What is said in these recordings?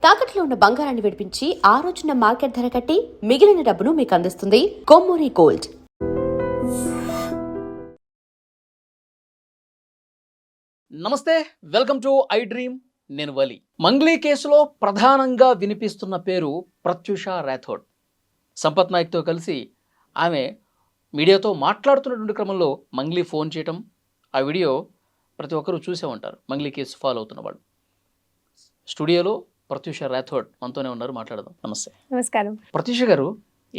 తాకట్లో ఉన్న బంగారాన్ని విడిపించి ఆ రోజున మార్కెట్ ధర కట్టి మిగిలిన డబ్బును మీకు అందిస్తుంది కొమ్మూరి గోల్డ్. నమస్తే, వెల్కమ్ టు ఐ డ్రీమ్. నేను వలి. మంగ్లీ కేసులో ప్రధానంగా వినిపిస్తున్న పేరు ప్రత్యూష రాథోడ్. సంపత్ నాయక్తో కలిసి ఆమె మీడియాతో మాట్లాడుతున్నటువంటి క్రమంలో మంగ్లీ ఫోన్ చేయటం, ఆ వీడియో ప్రతి ఒక్కరూ చూసే ఉంటారు. మంగ్లీ కేసు ఫాలో అవుతున్న వాళ్ళు. స్టూడియోలో ప్రత్యూష రాథోడ్ మనతోనే ఉన్నారు, మాట్లాడదాం. నమస్తే. నమస్కారం. ప్రత్యూష గారు,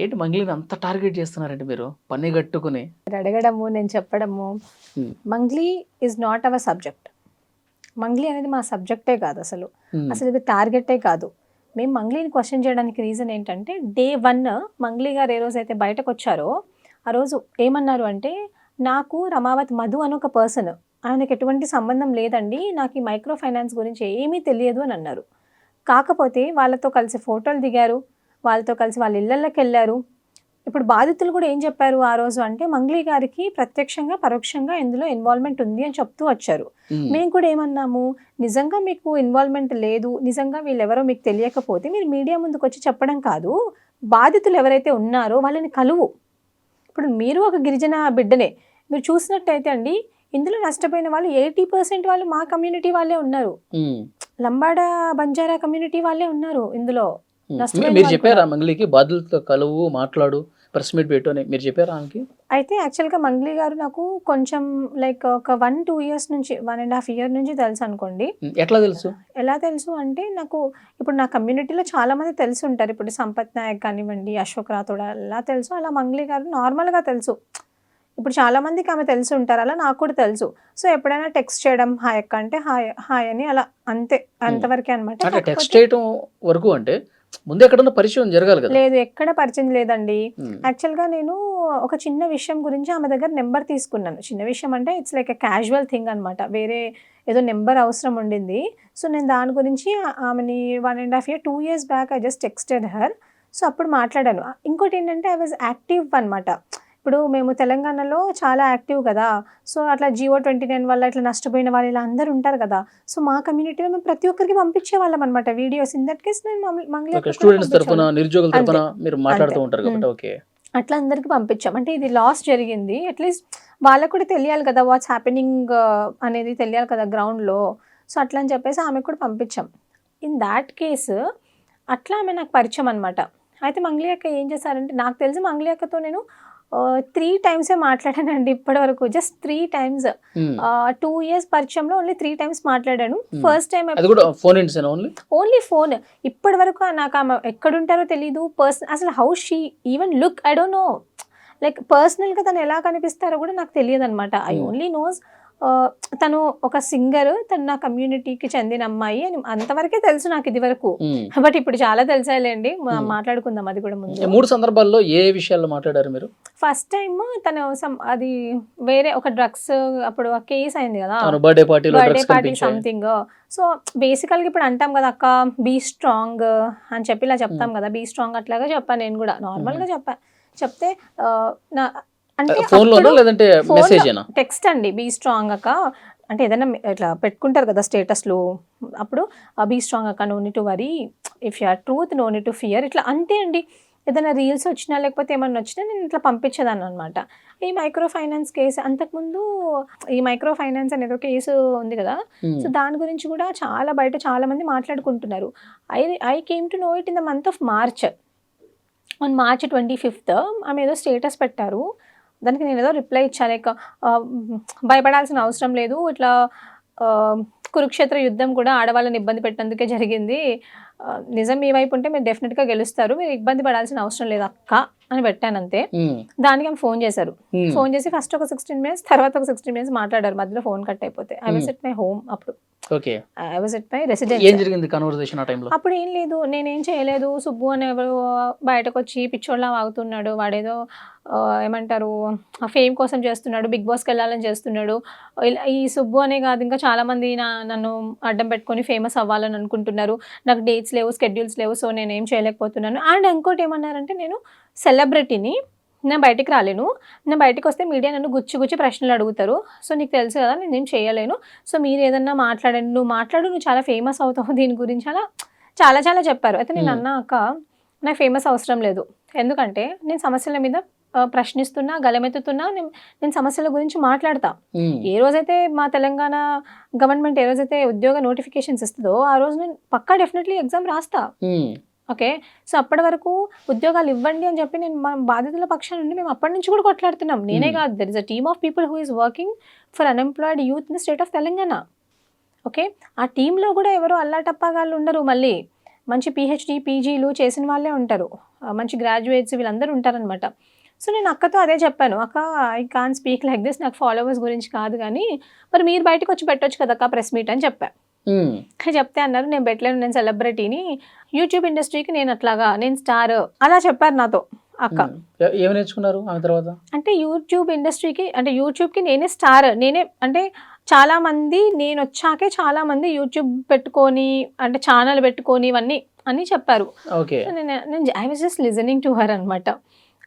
ఏంటి మంగ్లీని అంత టార్గెట్ చేస్తున్నారంటే మీరు పని కట్టుకుని? అడగడము, నేను చెప్పడము. Mangli is not our subject. Mangli అనేది మా సబ్జెక్టే కాదు, అసలు ఇది టార్గెటే కాదు. మేము మంగ్లీని క్వశ్చన్ చేయడానికి రీజన్ ఏంటంటే, Day 1 మంగ్లీ గారు ఏ రోజైతే బయటకు వచ్చారో ఆ రోజు ఏమన్నారు అంటే, నాకు రమావత్ మధు అని ఒక పర్సన్, ఆయనకు ఎటువంటి సంబంధం లేదండి, నాకు ఈ మైక్రో ఫైనాన్స్ గురించి ఏమీ తెలియదు అని అన్నారు. కాకపోతే వాళ్ళతో కలిసి ఫోటోలు దిగారు, వాళ్ళతో కలిసి వాళ్ళ ఇళ్ళకి వెళ్ళారు. ఇప్పుడు బాధితులు కూడా ఏం చెప్పారు ఆ రోజు అంటే, మంగ్లీ గారికి ప్రత్యక్షంగా పరోక్షంగా ఇందులో ఇన్వాల్వ్మెంట్ ఉంది అని చెప్తూ వచ్చారు. మేము కూడా ఏమన్నాము, నిజంగా మీకు ఇన్వాల్వ్మెంట్ లేదు, నిజంగా వీళ్ళెవరో మీకు తెలియకపోతే మీరు మీడియా ముందుకు వచ్చి చెప్పడం కాదు, బాధితులు ఎవరైతే ఉన్నారో వాళ్ళని కలువు. ఇప్పుడు మీరు ఒక గిరిజన బిడ్డనే, మీరు చూసినట్టయితే అండి, ఇందులో నష్టపోయిన వాళ్ళు 80% వాళ్ళు మా కమ్యూనిటీ వాళ్ళే ఉన్నారు. లంబాడా బంజారా కమ్యూనిటీ వాళ్ళే ఉన్నారు ఇందులో. మీరు చెప్పారా మంగ్లీకి బాధితులతో కలువు, మాట్లాడు, ప్రెస్ మీట్ పెట్టు అని మీరు చెప్పారా ఆమెకి? అయితే యాక్చువల్గా మంగ్లీ గారు నాకు కొంచెం లైక్ ఒక 1-2 years నుంచి, 1.5 year నుంచి తెలుసు అనుకోండి. ఎట్లా తెలుసు? ఎలా తెలుసు అంటే, నాకు ఇప్పుడు నా కమ్యూనిటీలో చాలా మంది తెలిసి ఉంటారు. ఇప్పుడు సంపత్ నాయక్ కానివ్వండి, అశోక్ రాథోడ్ అలా తెలుసు, అలా మంగ్లీ గారు నార్మల్గా తెలుసు. ఇప్పుడు చాలా మందికి ఆమె తెలిసి ఉంటారు, అలా నాకు కూడా తెలుసు. సో ఎప్పుడైనా టెక్స్ట్ చేయడం, హాయ్ అక్క అంటే హాయ్ హాయ్ అని, అలా అంతే, అంతవరకే అనమాట. టెక్స్ట్ చేయడం వరకు అంటే ముందు ఎక్కడన్నా పరిచయం జరగాలి కదా? లేదు, ఎక్కడ పరిచయం లేదండి. యాక్చువల్గా నేను ఒక చిన్న విషయం గురించి ఆమె దగ్గర నెంబర్ తీసుకున్నాను. చిన్న విషయం అంటే it's like a casual thing అనమాట. వేరే ఏదో నెంబర్ అవసరం ఉండింది. సో నేను దాని గురించి ఆమెని 1.5 year 2 years back I just texted her. So అప్పుడు మాట్లాడాను. ఇంకోటి ఏంటంటే, ఐ వాజ్ యాక్టివ్ అనమాట. ఇప్పుడు మేము తెలంగాణలో చాలా యాక్టివ్ కదా, సో అట్లా Geo 29 వల్ల ఇట్లా నష్టపోయిన వాళ్ళు ఇలా అందరు ఉంటారు కదా, సో మా కమ్యూనిటీలో మేము ప్రతి ఒక్కరికి పంపించే వాళ్ళం అనమాట వీడియోస్. ఇన్ దట్ కేస్ నేను అట్లా అందరికి పంపించాం. అంటే ఇది లాస్ జరిగింది, అట్లీస్ట్ వాళ్ళకు కూడా తెలియాలి కదా, వాట్స్ హ్యాపెనింగ్ అనేది తెలియాలి కదా గ్రౌండ్లో. సో అట్లా అని చెప్పేసి ఆమెకు కూడా పంపించాం. ఇన్ దాట్ కేసు అట్లా ఆమె నాకు పరిచయం అనమాట. అయితే మంగ్లీ అక్క ఏం చేశారంటే, నాకు తెలిసి మంగ్లీ అక్కతో నేను 3 times మాట్లాడానండి ఇప్పటి వరకు. Just 3 times. 2 years పరిచయంలో ఓన్లీ 3 times మాట్లాడాను. First time only phone. ఇప్పటి వరకు నాకు ఆమె ఎక్కడుంటారో తెలీదు, అసలు how she even look, I don't know, like పర్సనల్గా తను ఎలా కనిపిస్తారో కూడా నాకు తెలియదు అనమాట. ఐ ఓన్లీ నోస్ తను ఒక సింగర్, తను నా కమ్యూనిటీకి చెందిన అమ్మాయి అని అంతవరకే తెలుసు నాకు ఇది వరకు. బట్ ఇప్పుడు చాలా తెలిసాలేండి, మాట్లాడుకుందాం అది కూడా ముందు. 3 సందర్భాల్లో ఏ విషయాల్లో మాట్లాడారు మీరు? ఫస్ట్ టైం తను అది వేరే ఒక డ్రగ్స్, అప్పుడు కేసు అయింది కదా, బర్త్డే పార్టీ సంథింగ్. సో బేసికల్గా ఇప్పుడు అంటాం కదా అక్క, బీ స్ట్రాంగ్ అని చెప్పి ఇలా చెప్తాం కదా, బీ స్ట్రాంగ్ అట్లాగా చెప్పాను నేను కూడా, నార్మల్గా చెప్తే నా అంటే టెక్స్ట్ అండి, బీ స్ట్రాంగ్ అక్క అంటే ఏదైనా ఇట్లా పెట్టుకుంటారు కదా స్టేటస్లు, అప్పుడు బీ స్ట్రాంగ్ అక్క, no need to worry, if you are truth no need to fear, ఇట్లా అంతే అండి. ఏదైనా రీల్స్ వచ్చినా లేకపోతే ఏమన్నా వచ్చినా నేను ఇట్లా పంపించేదాన్ని అనమాట. ఈ మైక్రో ఫైనాన్స్ కేసు, అంతకుముందు ఈ మైక్రో ఫైనాన్స్ అనేది ఒక కేసు ఉంది కదా, సో దాని గురించి కూడా బయట చాలా మంది మాట్లాడుకుంటున్నారు. I came to know it in the month of March. On March 25th ఆమె ఏదో స్టేటస్ పెట్టారు, దానికి నేను ఏదో రిప్లై ఇచ్చాను, లైక్ భయపడాల్సిన అవసరం లేదు, ఇట్లా కురుక్షేత్ర యుద్ధం కూడా ఆడవాళ్ళని ఇబ్బంది పెట్టినందుకే జరిగింది, నిజం మీ వైపు ఉంటే మీరు డెఫినెట్గా గెలుస్తారు, మీరు ఇబ్బంది పడాల్సిన అవసరం లేదు అక్క అని పెట్టాను అంతే. దానికి ఆమె ఫోన్ చేశారు. ఫోన్ చేసి ఫస్ట్ ఒక 16 minutes, తర్వాత ఒక 16 minutes మాట్లాడారు. మధ్యలో ఫోన్ కట్ అయిపోతే I was at my home. అప్పుడు I was at my residence. అప్పుడు ఏం లేదు, నేనేం చేయలేదు, సుబ్బు అని ఎవరు బయటకు వచ్చి పిచ్చోళ్ళ వాగుతున్నాడు, వాడేదో ఏమంటారు ఫేమ్ కోసం చేస్తున్నాడు, బిగ్ బాస్కి వెళ్ళాలని చేస్తున్నాడు, ఈ సుబ్బు అనే కాదు ఇంకా చాలా మంది నన్ను అడ్డం పెట్టుకొని ఫేమస్ అవ్వాలని అనుకుంటున్నారు, నాకు డేట్స్ లేవు, స్కెడ్యూల్స్ లేవు, సో నేనేం చేయలేకపోతున్నాను. అండ్ ఇంకోటి ఏమన్నారంటే, నేను సెలబ్రిటీని, నేను బయటికి రాలేను, నేను బయటకు వస్తే మీడియా నన్ను గుచ్చి ప్రశ్నలు అడుగుతారు, సో నీకు తెలుసు కదా నేనేం చేయలేను, సో మీరు ఏదన్నా మాట్లాడండి, నువ్వు చాలా ఫేమస్ అవుతావు దీని గురించి, అలా చాలా చాలా చెప్పారు. అయితే నేను అన్నా, అక్క నాకు ఫేమస్ అవసరం లేదు, ఎందుకంటే నేను సమస్యల మీద ప్రశ్నిస్తున్నా, గలమెత్తుతున్నా, నేను సమస్యల గురించి మాట్లాడతా. ఏ రోజైతే మా తెలంగాణ గవర్నమెంట్ ఏ రోజైతే ఉద్యోగ నోటిఫికేషన్స్ ఇస్తుందో ఆ రోజు నేను పక్కా డెఫినెట్లీ ఎగ్జామ్ రాస్తా. ఓకే, సో అప్పటి వరకు ఉద్యోగాలు ఇవ్వండి అని చెప్పి నేను మన బాధితుల పక్షాన నుండి మేము అప్పటి నుంచి కూడా కొట్లాడుతున్నాం. నేనే కాదు, there is a team of people who is working for unemployed youth in the state of Telangana. Okay, ఆ టీంలో కూడా ఎవరు అల్లాటప్పగాళ్ళు ఉండరు, మళ్ళీ మంచి పిహెచ్డి పీజీలు చేసిన వాళ్ళే ఉంటారు, మంచి గ్రాడ్యుయేట్స్ వీళ్ళందరూ ఉంటారనమాట. సో నేను అక్కతో అదే చెప్పాను, అక్క I can speak like this, నాకు ఫాలోవర్స్ గురించి కాదు కానీ మరి మీరు బయటకు వచ్చి పెట్టొచ్చు కదా అక్క ప్రెస్ మీట్ అని చెప్పా. చెప్తే అన్నారు నేను పెట్టలేను, నేను సెలబ్రిటీని, యూట్యూబ్ ఇండస్ట్రీకి నేను అట్లాగా, నేను స్టార్, అలా చెప్పారు నాతో అక్క. ఏమి నేర్చుకున్నారు ఆమె తర్వాత? అంటే యూట్యూబ్ ఇండస్ట్రీకి, అంటే యూట్యూబ్కి నేనే స్టార్, నేనే అంటే చాలా మంది నేను వచ్చాకే చాలా మంది యూట్యూబ్ పెట్టుకొని అంటే ఛానల్ పెట్టుకొని ఇవన్నీ అని చెప్పారు. నేను I was just listening to her అనమాట.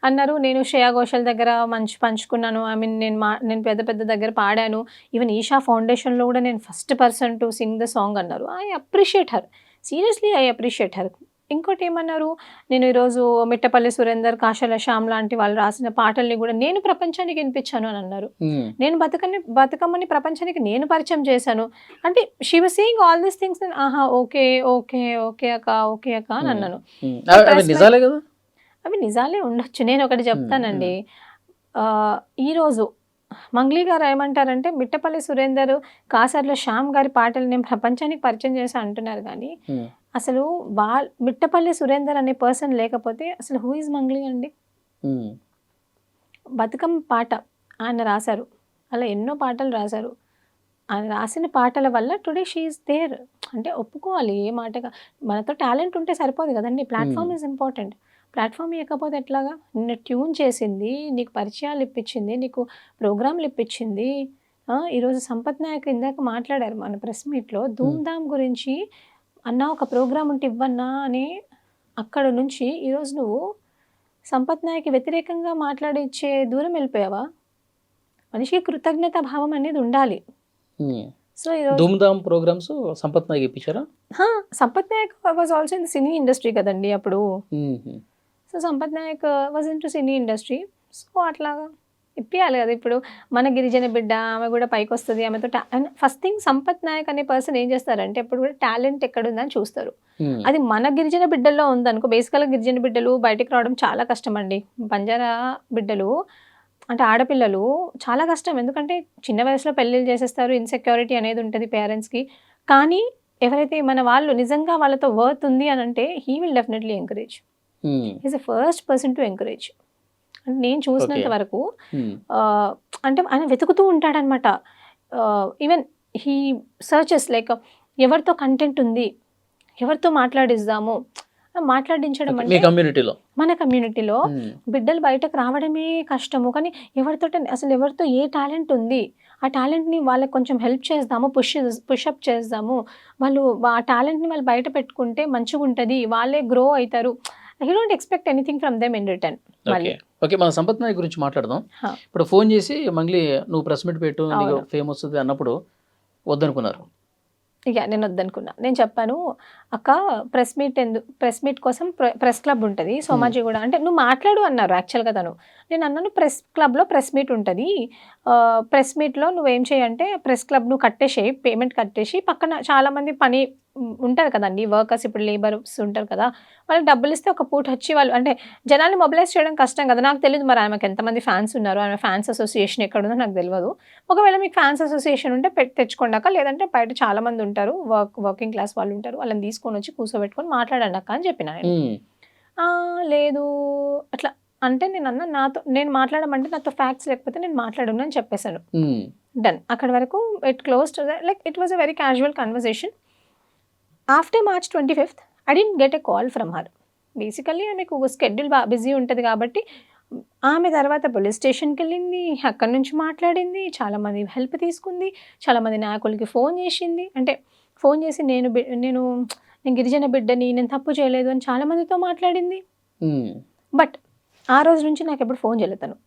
అన్నారు నేను శ్రేయా ఘోషల్ దగ్గర మంచి పంచుకున్నాను, ఐ మీన్ నేను పెద్ద పెద్ద దగ్గర పాడాను, ఈవెన్ ఈషా ఫౌండేషన్లో కూడా నేను first person to sing the song అన్నారు. I appreciate her, seriously I appreciate her. ఇంకోటి ఏమన్నారు, నేను ఈరోజు మిట్టపల్లి సురేందర్, కాశల శ్యామ్ లాంటి వాళ్ళు రాసిన పాటల్ని కూడా నేను ప్రపంచానికి వినిపించాను అని అన్నారు. నేను బతుకమ్మని ప్రపంచానికి నేను పరిచయం చేశాను అంటే she was saying all these things. ఆహా ఓకే ఓకే ఓకే అక్క, ఓకే అక్క అని అన్నాను. అవి నిజాలే ఉండొచ్చు. నేను ఒకటి చెప్తానండి, ఈరోజు మంగ్లీ గారు ఏమంటారంటే మిట్టపల్లి సురేందర్, కాసర్ల శ్యామ్ గారి పాటలు నేను ప్రపంచానికి పరిచయం చేశా అంటున్నారు, కానీ అసలు మిట్టపల్లి సురేందర్ అనే పర్సన్ లేకపోతే అసలు హూ ఇస్ మంగ్లీ అండి? బతుకమ్మ పాట ఆయన రాశారు, అలా ఎన్నో పాటలు రాశారు. ఆయన రాసిన పాటల వల్ల టుడే షీ ఈస్ దేర్ అంటే ఒప్పుకోవాలి. ఏ మాటగా మనతో టాలెంట్ ఉంటే సరిపోదు కదండి, ప్లాట్ఫామ్ ఈజ్ ఇంపార్టెంట్. ప్లాట్ఫామ్ ఇవ్వకపోతే ఎట్లాగా? నిన్ను ట్యూన్ చేసింది, నీకు పరిచయాలు ఇప్పించింది, నీకు ప్రోగ్రాంలు ఇప్పించింది. ఈరోజు సంపత్ నాయక్ ఇందాక మాట్లాడారు మన ప్రెస్ మీట్లో ధూమ్ధామ్ గురించి, అన్న ఒక ప్రోగ్రామ్ ఉంటే ఇవ్వన్నా అని. అక్కడ నుంచి ఈరోజు నువ్వు సంపత్ నాయక్ వ్యతిరేకంగా మాట్లాడించే దూరం వెళ్ళిపోయావా? మనిషికి కృతజ్ఞత భావం అనేది ఉండాలి. సో ధూమ్ధామ్ ప్రోగ్రామ్స్ సంపత్ నాయక్ ఇప్పించారా? Sampath Nayak was also in cine industry కదండి అప్పుడు. So Sampath Nayak was in to cine industry. So అట్లాగా ఇప్పియాలి కదా. ఇప్పుడు మన గిరిజన బిడ్డ, ఆమె కూడా పైకి వస్తుంది, ఆమెతో ఫస్ట్ థింగ్ సంపత్ నాయక్ అనే పర్సన్ ఏం చేస్తారంటే ఎప్పుడు కూడా టాలెంట్ ఎక్కడుందని చూస్తారు. అది మన గిరిజన బిడ్డల్లో ఉందనుకో, బేసికల్గా గిరిజన బిడ్డలు బయటకు రావడం చాలా కష్టం అండి. బంజారా బిడ్డలు అంటే ఆడపిల్లలు చాలా కష్టం, ఎందుకంటే చిన్న వయసులో పెళ్ళిళ్ళు చేసేస్తారు, ఇన్సెక్యూరిటీ అనేది ఉంటుంది పేరెంట్స్కి. కానీ ఎవరైతే మన వాళ్ళు నిజంగా వాళ్ళతో వర్త్ ఉంది అని అంటే he will definitely encourage. Is the first person to encourage. అంటే నేను చూసినంత వరకు అంటే ఆయన వెతుకుతూ ఉంటాడనమాట. ఈవెన్ హీ సర్చెస్ లైక్ ఎవరితో కంటెంట్ ఉంది, ఎవరితో మాట్లాడిద్దాము, మాట్లాడించడం అంటే మన కమ్యూనిటీలో బిడ్డలు బయటకు రావడమే కష్టము. కానీ ఎవరితో ఏ టాలెంట్ ఉంది, ఆ టాలెంట్ని వాళ్ళకి కొంచెం హెల్ప్ చేద్దాము, పుషప్ చేద్దాము, వాళ్ళు ఆ టాలెంట్ని వాళ్ళు బయట పెట్టుకుంటే మంచిగా ఉంటుంది, వాళ్ళే గ్రో అవుతారు. You don't expect anything from them in return. Okay, మన సంపత్ నాయక్ గురించి మాట్లాడదాం. ఇప్పుడు ఫోన్ చేసి మంగ్లీ నువ్వు ప్రెస్ మీట్ పెట్టు, నీకు ఫేమ్ వస్తుంది అన్నప్పుడు వద్దనుకున్నారు? ఇక నేను వద్దనుకున్నా. నేను చెప్పాను అక్క ప్రెస్ మీట్ కోసం ప్రెస్ క్లబ్ ఉంటుంది సోమాజిగూడ అంటే నువ్వు మాట్లాడు అన్నారు యాక్చువల్గా తను. నేను అన్నాను ప్రెస్ క్లబ్లో ప్రెస్ మీట్ ఉంటుంది, ప్రెస్ మీట్లో నువ్వేం చేయంటే ప్రెస్ క్లబ్ నువ్వు కట్టేసేయి, పేమెంట్ కట్టేసి పక్కన చాలామంది పని ఉంటారు కదండి, వర్కర్స్ ఇప్పుడు లేబర్స్ ఉంటారు కదా, వాళ్ళకి డబ్బులు ఇస్తే ఒక పూట వచ్చి వాళ్ళు అంటే జనాల్ని మొబిలైజ్ చేయడం కష్టం కదా. నాకు తెలియదు మరి ఆమెకు ఎంతమంది ఫ్యాన్స్ ఉన్నారు, ఆమె ఫ్యాన్స్ అసోసియేషన్ ఎక్కడుందో నాకు తెలియదు. ఒకవేళ మీకు ఫ్యాన్స్ అసోసియేషన్ ఉంటే తెచ్చుకోండాక, లేదంటే బయట చాలా మంది ఉంటారు వర్కింగ్ క్లాస్ వాళ్ళు ఉంటారు, వాళ్ళని తీసుకొని వచ్చి కూర్చోబెట్టుకొని మాట్లాడండి అక్క అని చెప్పిన. లేదు అట్లా అంటే నేను మాట్లాడమంటే నాతో ఫ్యాక్ట్స్ లేకపోతే నేను మాట్లాడను అని చెప్పేశాను. డన్, అక్కడ వరకు it closed. Like it was a very casual conversation. After March 25th I didn't get a call from her. Basically ఆమెకు షెడ్యూల్ బిజీ ఉంటుంది కాబట్టి ఆమె తర్వాత పోలీస్ స్టేషన్కి వెళ్ళింది, అక్కడి నుంచి మాట్లాడింది, చాలామంది హెల్ప్ తీసుకుంది, చాలామంది నాయకులకి ఫోన్ చేసింది. అంటే ఫోన్ చేసి నేను గిరిజన బిడ్డని, నేను తప్పు చేయలేదు అని చాలామందితో మాట్లాడింది. బట్ ఆ రోజు నుంచి నాకు ఎప్పుడు ఫోన్ చేయలేదు తను.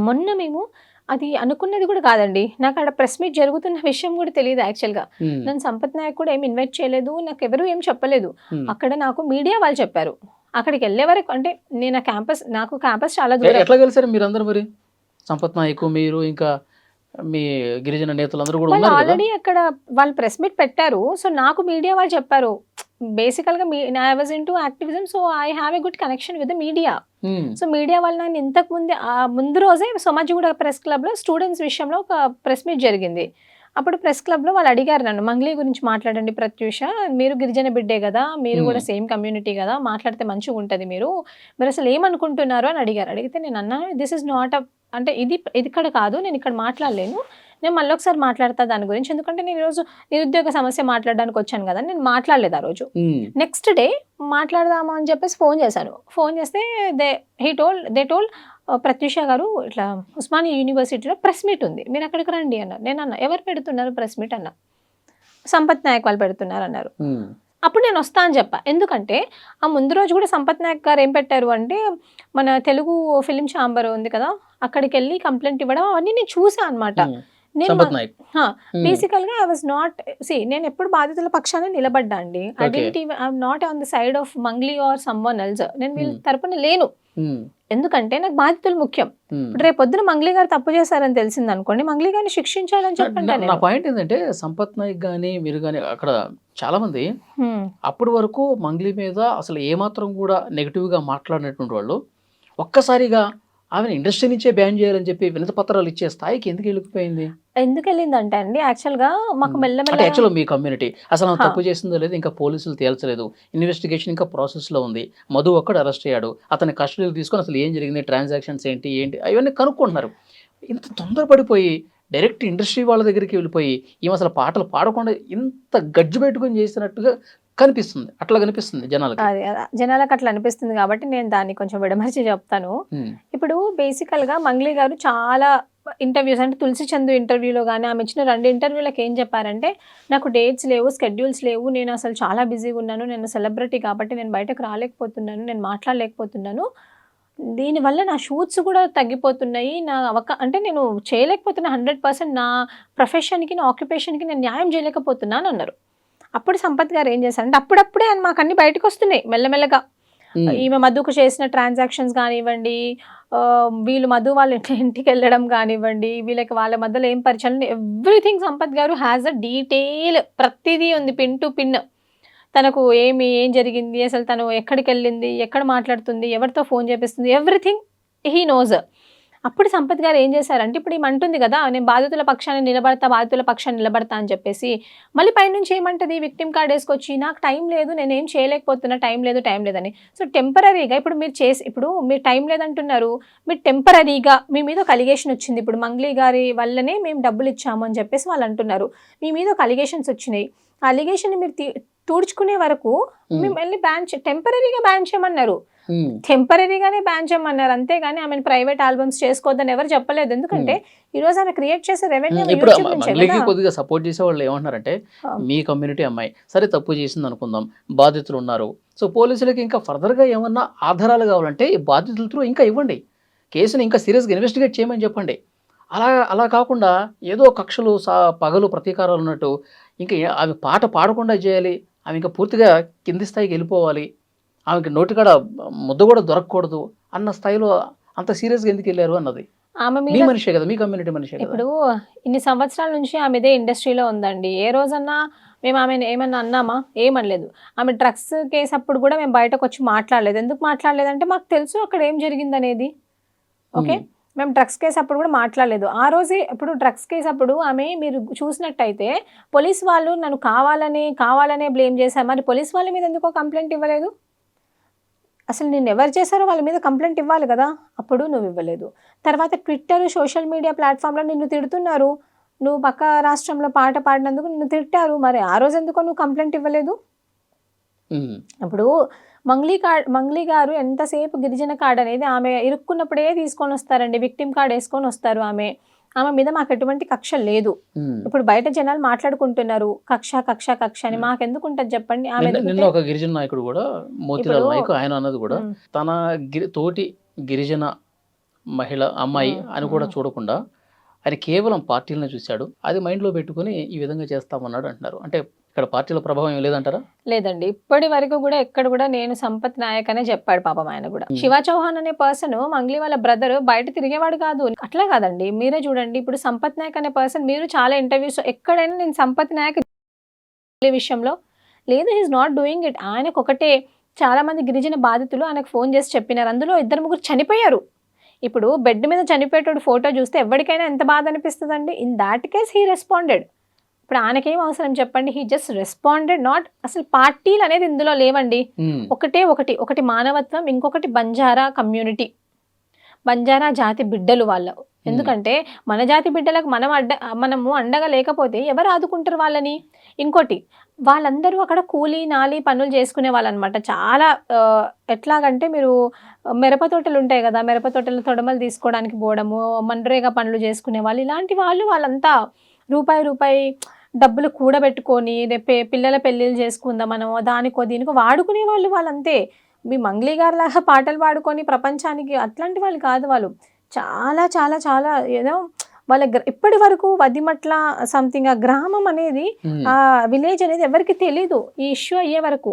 మొన్న మేము అది అనుకున్నది కూడా కాదండి. నాకు ఆడ ప్రెస్ మీట్ జరుగుతున్న విషయం కూడా తెలీదు యాక్చువల్‌గా. ఉమ్, నన్ను సంపత్ నాయక్ కూడా ఏమి ఇన్వైట్ చేయలేదు. నాకెవరు ఏం చెప్పలేదు. ఉమ్. అక్కడ నాకు మీడియా వాళ్ళు చెప్పారు. అక్కడికెళ్ళే వరకు అంటే నేను నాకు క్యాంపస్ చాలా దూరం. ఎట్లా కలిసారు మీరందరూ మరి? సంపత్ నాయక్, మీరు, ఇంకా మీ గిరిజన నేతలందరూ కూడా వాళ్ళు ఉన్నారు కదా? ఆల్రెడీ అక్కడ వాళ్ళు ప్రెస్ మీట్ పెట్టారు. సో నాకు మీడియా వాళ్ళు చెప్పారు. బేసికల్‌గా I was into activism. So I have a good connection with the media. Um, so media వాళ్ళు నన్ను ఇంతకు ముందే ముందు రోజే సోమాజిగూడ ప్రెస్ క్లబ్‌లో స్టూడెంట్స్ విషయంలో ఒక ప్రెస్ మీట్ జరిగింది. అప్పుడు ప్రెస్ క్లబ్‌లో వాళ్ళు అడిగారు నన్ను, "మంగ్లీ గురించి మాట్లాడండి ప్రత్యూష. మీరు గిరిజన బిడ్డే గదా! మీరు ఉమ్, కూడా సేమ్ కమ్యూనిటీ గదా! మాట్లాడితే మంచిగుంటది మీరు. మీరసలు ఏమనుకుంటున్నారు?" అని అడిగారు. అడిగితే నేనన్నా, "దిస్ ఈజ్ నాట్ అంటే ఇది ఇక్కడ కాదు. నేనిక్కడ మాట్లాడలేను. నేను మళ్ళొకసారి మాట్లాడతా దాని గురించి. ఎందుకంటే నేను ఈరోజు నిరుద్యోగ సమస్య మాట్లాడడానికి వచ్చాను గదా!" నేను మాట్లాడలేదు ఆ రోజు. ఉమ్, నెక్స్ట్ డే మాట్లాడదాము అని చెప్పేసి ఫోన్ చేశాను. ఫోన్ చేస్తే దే టోల్డ్ ప్రత్యూష గారు ఇట్లా ఉస్మానియా యూనివర్సిటీలో ప్రెస్ మీట్ ఉంది. మీరు అక్కడికి రండి అన్నారు. నేనన్నా, ఎవరు పెడుతున్నారు ప్రెస్ మీట్ అన్నా. సంపత్ నాయక్ వాళ్ళు పెడుతున్నారు అన్నారు. ఉమ్, అప్పుడు నేను వస్తా అని చెప్పా. ఎందుకంటే ఆ ముందు రోజు కూడా సంపత్ నాయక్ గారు ఏం పెట్టారు అంటే మన తెలుగు ఫిలిం ఛాంబర్ ఉంది కదా, అక్కడికి వెళ్ళి కంప్లైంట్ ఇవ్వడం అవన్నీ నేను చూసా అనమాట. ఉమ్. నేను సంపత్ నాయక్. ఉమ్, బేసికల్‌గా ఐ వాస్ నాట్ నేను ఎప్పుడు బాధితుల పక్షాన నిలబడ్డా అండి. Okay. I'm not on the side of Mangli or someone else. నేను వీళ్ళ Hmm. తరపున లేను. ఉమ్, ఎందుకంటే నాకు బాధితులు ముఖ్యం. ఉమ్. ఇప్పుడు రేపు పొద్దున మంగ్లీ గారు తప్పు చేశారని తెలిసిందనుకోండి, మంగ్లీ గారిని శిక్షించాలని చెప్పండి నా నేను. పాయింట్ ఏంటంటే, సంపత్ నాయక్ కానీ మీరు కానీ అక్కడ చాలా మంది హ్మ్. అప్పటి వరకు మంగ్లీ మీద అసలు ఏమాత్రం కూడా నెగిటివ్గా మాట్లాడినటువంటి వాళ్ళు ఒక్కసారిగా ఆమెను ఇండస్ట్రీ నుంచే బ్యాన్ చేయాలని చెప్పి వినతి పత్రాలు ఇచ్చే స్థాయికి ఎందుకు వెళ్ళిపోయింది? ఎందుకు వెళ్ళిందంటే అండి యాక్చువల్‌గా మాకు అంటే మెల్లమెల్ల యాక్చువల్గా మీ కమ్యూనిటీ అసలు ఆమె హా. తప్పు చేసిందో లేదు ఇంకా పోలీసులు తేల్చలేదు, ఇన్వెస్టిగేషన్ ఇంకా ప్రాసెస్లో ఉంది, మధు ఒక్కడు అరెస్ట్ అయ్యాడు, అతని కస్టడీలో తీసుకొని అసలు ఏం జరిగింది, ట్రాన్సాక్షన్స్ ఏంటి ఏంటి అవన్నీ కనుక్కుంటున్నారు. ఇంత తొందరపడిపోయి డైరెక్ట్ ఇండస్ట్రీ వాళ్ళ దగ్గరికి వెళ్ళిపోయి ఈమె అసలు పాటలు పాడకుండా ఇంత గజ్జు పెట్టుకొని చేసినట్టుగా కనిపిస్తుంది, అట్లా కనిపిస్తుంది జనాలకి. అది జనాలకు అట్లా అనిపిస్తుంది కాబట్టి నేను దాన్ని కొంచెం విడమర్చి చెప్తాను. ఉమ్, ఇప్పుడు బేసికల్‌గా మంగ్లీ గారు చాలా ఇంటర్వ్యూస్ అంటే తులసి చందు ఇంటర్వ్యూలో గానీ, ఆమె ఇచ్చిన 2 ఇంటర్వ్యూలకు ఏం చెప్పారంటే, నాకు డేట్స్ లేవు, స్కెడ్యూల్స్ లేవు, నేను అసలు చాలా బిజీగా ఉన్నాను, నేను సెలబ్రిటీ కాబట్టి నేను బయటకు రాలేకపోతున్నాను, నేను మాట్లాడలేకపోతున్నాను. దీనివల్ల నా షూట్స్ కూడా తగ్గిపోతున్నాయి. నా అంటే నేను చేయలేకపోతున్నా 100% నా ప్రొఫెషన్‌కి, నా ఆక్యుపేషన్‌కి నేను న్యాయం చేయలేకపోతున్నాను అన్నారు. అప్పుడు సంపత్ గారు ఏం చేశారంటే, అప్పుడప్పుడే మాకు అన్నీ బయటకొస్తున్నాయి మెల్లమెల్లగా. ఉమ్, ఈమె మధుకు చేసిన ట్రాన్సాక్షన్స్ కానివ్వండి, వీళ్ళు మధు వాళ్ళ ఇంటికి వెళ్ళడం కానివ్వండి, వీళ్ళకి వాళ్ళ మధ్యలో ఏం పరిచయం, ఎవ్రీథింగ్ సంపత్ గారు హ్యాస్ అ డీటెయిల్, ప్రతిదీ ఉంది పిన్ టు పిన్. తనకు ఏం జరిగింది, అసలు తను ఎక్కడికి వెళ్ళింది, ఎక్కడ మాట్లాడుతుంది, ఎవరితో ఫోన్ చేపిస్తుంది, ఎవ్రీథింగ్ హీ నోస్. అప్పుడు సంపత్ గారు ఏం చేశారంటే, ఇప్పుడు ఈమె అంటుంది కదా, నేను బాధితుల పక్షాన్ని నిలబడతా అని చెప్పేసి, మళ్ళీ పైనుంచి ఏమంటది, విక్టిమ్ కార్డ్ వేసుకొచ్చి నాకు టైం లేదు, నేనేం చేయలేకపోతున్నా, టైం లేదని. సో టెంపరరీగా ఇప్పుడు మీరు టైం లేదంటున్నారు, మీరు టెంపరరీగా మీ మీద ఒక అలిగేషన్ వచ్చింది, ఇప్పుడు మంగ్లీ గారి వల్లనే మేము డబ్బులు ఇచ్చాము అని చెప్పేసి వాళ్ళు అంటున్నారు, మీ మీద ఒక అలిగేషన్స్ వచ్చినాయి, ఆ అలిగేషన్ మీరు తుడుచుకునే వరకు మేము వెళ్ళి టెంపరరీగా బ్యాన్ చేయమన్నారు. ఉమ్. టెంపరరీగానే బ్యాన్ చేయమన్నారు, అంతేగాని ఆమెను ప్రైవేట్ ఆల్బమ్స్ చేసుకోవద్దని ఎవరు చెప్పలేదు. ఎందుకంటే ఈ రోజు ఆమె క్రియేట్ చేసే రెవెన్యూ ఇప్పుడు యూట్యూబ్ నుంచే మంగ్లీకి కదా. కొద్దిగా సపోర్ట్ చేసే వాళ్ళు ఏమంటున్నారంటే, ఆ. మీ కమ్యూనిటీ అమ్మాయి సరే తప్పు చేసింది అనుకుందాం, బాధితులు ఉన్నారు, సో పోలీసులకి ఇంకా ఫర్దర్గా ఏమన్నా ఆధారాలు కావాలంటే ఈ బాధితుల త్రూ ఇంకా ఇవ్వండి, కేసుని ఇంకా సీరియస్గా ఇన్వెస్టిగేట్ చేయమని చెప్పండి. అలా కాకుండా ఏదో కక్షలు పగలు ప్రతీకారాలు ఉన్నట్టు ఇంకా ఆమె పాట పాడకుండా చేయాలి, ఆమె ఇంకా పూర్తిగా కింది స్థాయికి వెళ్ళిపోవాలి, ఆమెకి నోటికాడ ముద్ద కూడా దొరకకూడదు అన్న స్థాయిలో అంత సీరియస్గా ఎందుకు వెళ్ళారు అన్నది. ఆమె మీ మీద మనిషే కదా, మీ కమ్యూనిటీ మనిషే కదా. ఇప్పుడు ఇన్ని సంవత్సరాల నుంచి ఆమె ఇదే ఇండస్ట్రీలో ఉందండి. ఏ రోజన్నా మేము ఆమెను ఏమన్నా అన్నామా? ఏమనలేదు. ఆమె డ్రగ్స్ కేసు అప్పుడు కూడా మేము బయటకు వచ్చి మాట్లాడలేదు. ఎందుకు మాట్లాడలేదంటే మాకు తెలుసు అక్కడ ఏం జరిగిందనేది. ఓకే, మేము డ్రగ్స్ కేసు అప్పుడు కూడా మాట్లాడలేదు. ఆ రోజే ఇప్పుడు డ్రగ్స్ కేసు అప్పుడు ఆమె మీరు చూసినట్టయితే పోలీస్ వాళ్ళు నన్ను కావాలనే బ్లేమ్ చేశారు. మరి పోలీస్ వాళ్ళ మీద ఎందుకో కంప్లైంట్ ఇవ్వలేదు? అసలు నిన్ను ఎవరు చేశారో వాళ్ళ మీద కంప్లైంట్ ఇవ్వాలి కదా, అప్పుడు నువ్వు ఇవ్వలేదు. తర్వాత ట్విట్టర్, సోషల్ మీడియా ప్లాట్ఫామ్లో నిన్ను తిడుతున్నారు, నువ్వు పక్క రాష్ట్రంలో పాట పాడినందుకు నిన్ను తిట్టారు, మరి ఆ రోజు ఎందుకో నువ్వు కంప్లైంట్ ఇవ్వలేదు? ఇప్పుడు మంగ్లీ గారు ఎంతసేపు గిరిజన కార్డ్ అనేది ఆమె ఇరుక్కున్నప్పుడే తీసుకొని వస్తారండి, విక్టిమ్ కార్డ్ వేసుకొని వస్తారు. ఆమె మీద మాకు ఎటువంటి కక్ష లేదు. ఇప్పుడు బయట జనాలు మాట్లాడుకుంటున్నారు కక్ష అని, మాకెందుకు ఉంటుంది చెప్పండి? ఆమె నిన్న ఒక గిరిజన నాయకుడు కూడా, మోతిలాల్ నాయక్, ఆయన అన్నది కూడా తన తోటి గిరిజన మహిళ అమ్మాయి అని కూడా చూడకుండా ఆయన కేవలం పార్టీలను చూశాడు, అది మైండ్లో పెట్టుకుని ఈ విధంగా చేస్తామన్నాడు అంటున్నారు. అంటే ఇక్కడ పార్టీల ప్రభావం ఏం లేదంటారా? లేదండి, ఇప్పటి వరకు కూడా ఎక్కడ కూడా నేను సంపత్ నాయక్ అనే చెప్పాడు పాపం ఆయన కూడా. శివ చౌహాన్ అనే పర్సన్ మంగ్లీ వాళ్ళ బ్రదర్ బయట తిరిగేవాడు కాదు. అట్లా కాదండి, మీరే చూడండి ఇప్పుడు సంపత్ నాయక్ అనే పర్సన్, మీరు చాలా ఇంటర్వ్యూస్ ఎక్కడైనా నేను సంపత్ నాయక్ విషయంలో లేదు, హీఈస్ నాట్ డూయింగ్ ఇట్. ఆయనకు ఒకటే, చాలా మంది గిరిజన బాధితులు ఆయనకు ఫోన్ చేసి చెప్పినారు, అందులో 2-3 చనిపోయారు. ఇప్పుడు బెడ్ మీద చనిపోయేటోడు ఫోటో చూస్తే ఎవరికైనా ఎంత బాధ అనిపిస్తుందండి. In that case he responded. ఇప్పుడు ఆయనకేం అవసరం చెప్పండి, హీ జస్ట్ రెస్పాండెడ్. నాట్ అసలు పార్టీలు అనేది ఇందులో లేవండి. ఒకటి మానవత్వం, ఇంకొకటి బంజారా కమ్యూనిటీ, బంజారా జాతి బిడ్డలు వాళ్ళు. ఎందుకంటే మన జాతి బిడ్డలకు మనము అండగా లేకపోతే ఎవరు ఆదుకుంటారు వాళ్ళని? ఇంకోటి, వాళ్ళందరూ అక్కడ కూలీ నాలి పనులు చేసుకునే వాళ్ళు అనమాట. చాలా ఎట్లాగంటే, మీరు మిరప తోటలు ఉంటాయి కదా, మిరప తోటలు తొడమలు తీసుకోవడానికి పోవడము, మన్రేగా పనులు చేసుకునే వాళ్ళు, ఇలాంటి వాళ్ళంతా రూపాయి డబ్బులు కూడబెట్టుకొని రేపే పిల్లల పెళ్ళిళ్ళు చేసుకుందాం మనం, దానికో దీనికో వాడుకునే వాళ్ళంతే. మీ మంగ్లీ గారు లాగా పాటలు పాడుకొని ప్రపంచానికి అట్లాంటి వాళ్ళు కాదు. వాళ్ళు చాలా చాలా చాలా ఏదో వాళ్ళ ఇప్పటి వరకు వదిమట్ల సంథింగ్ ఆ గ్రామం అనేది, ఆ విలేజ్ అనేది ఎవరికి తెలీదు. ఈ ఇష్యూ అయ్యే వరకు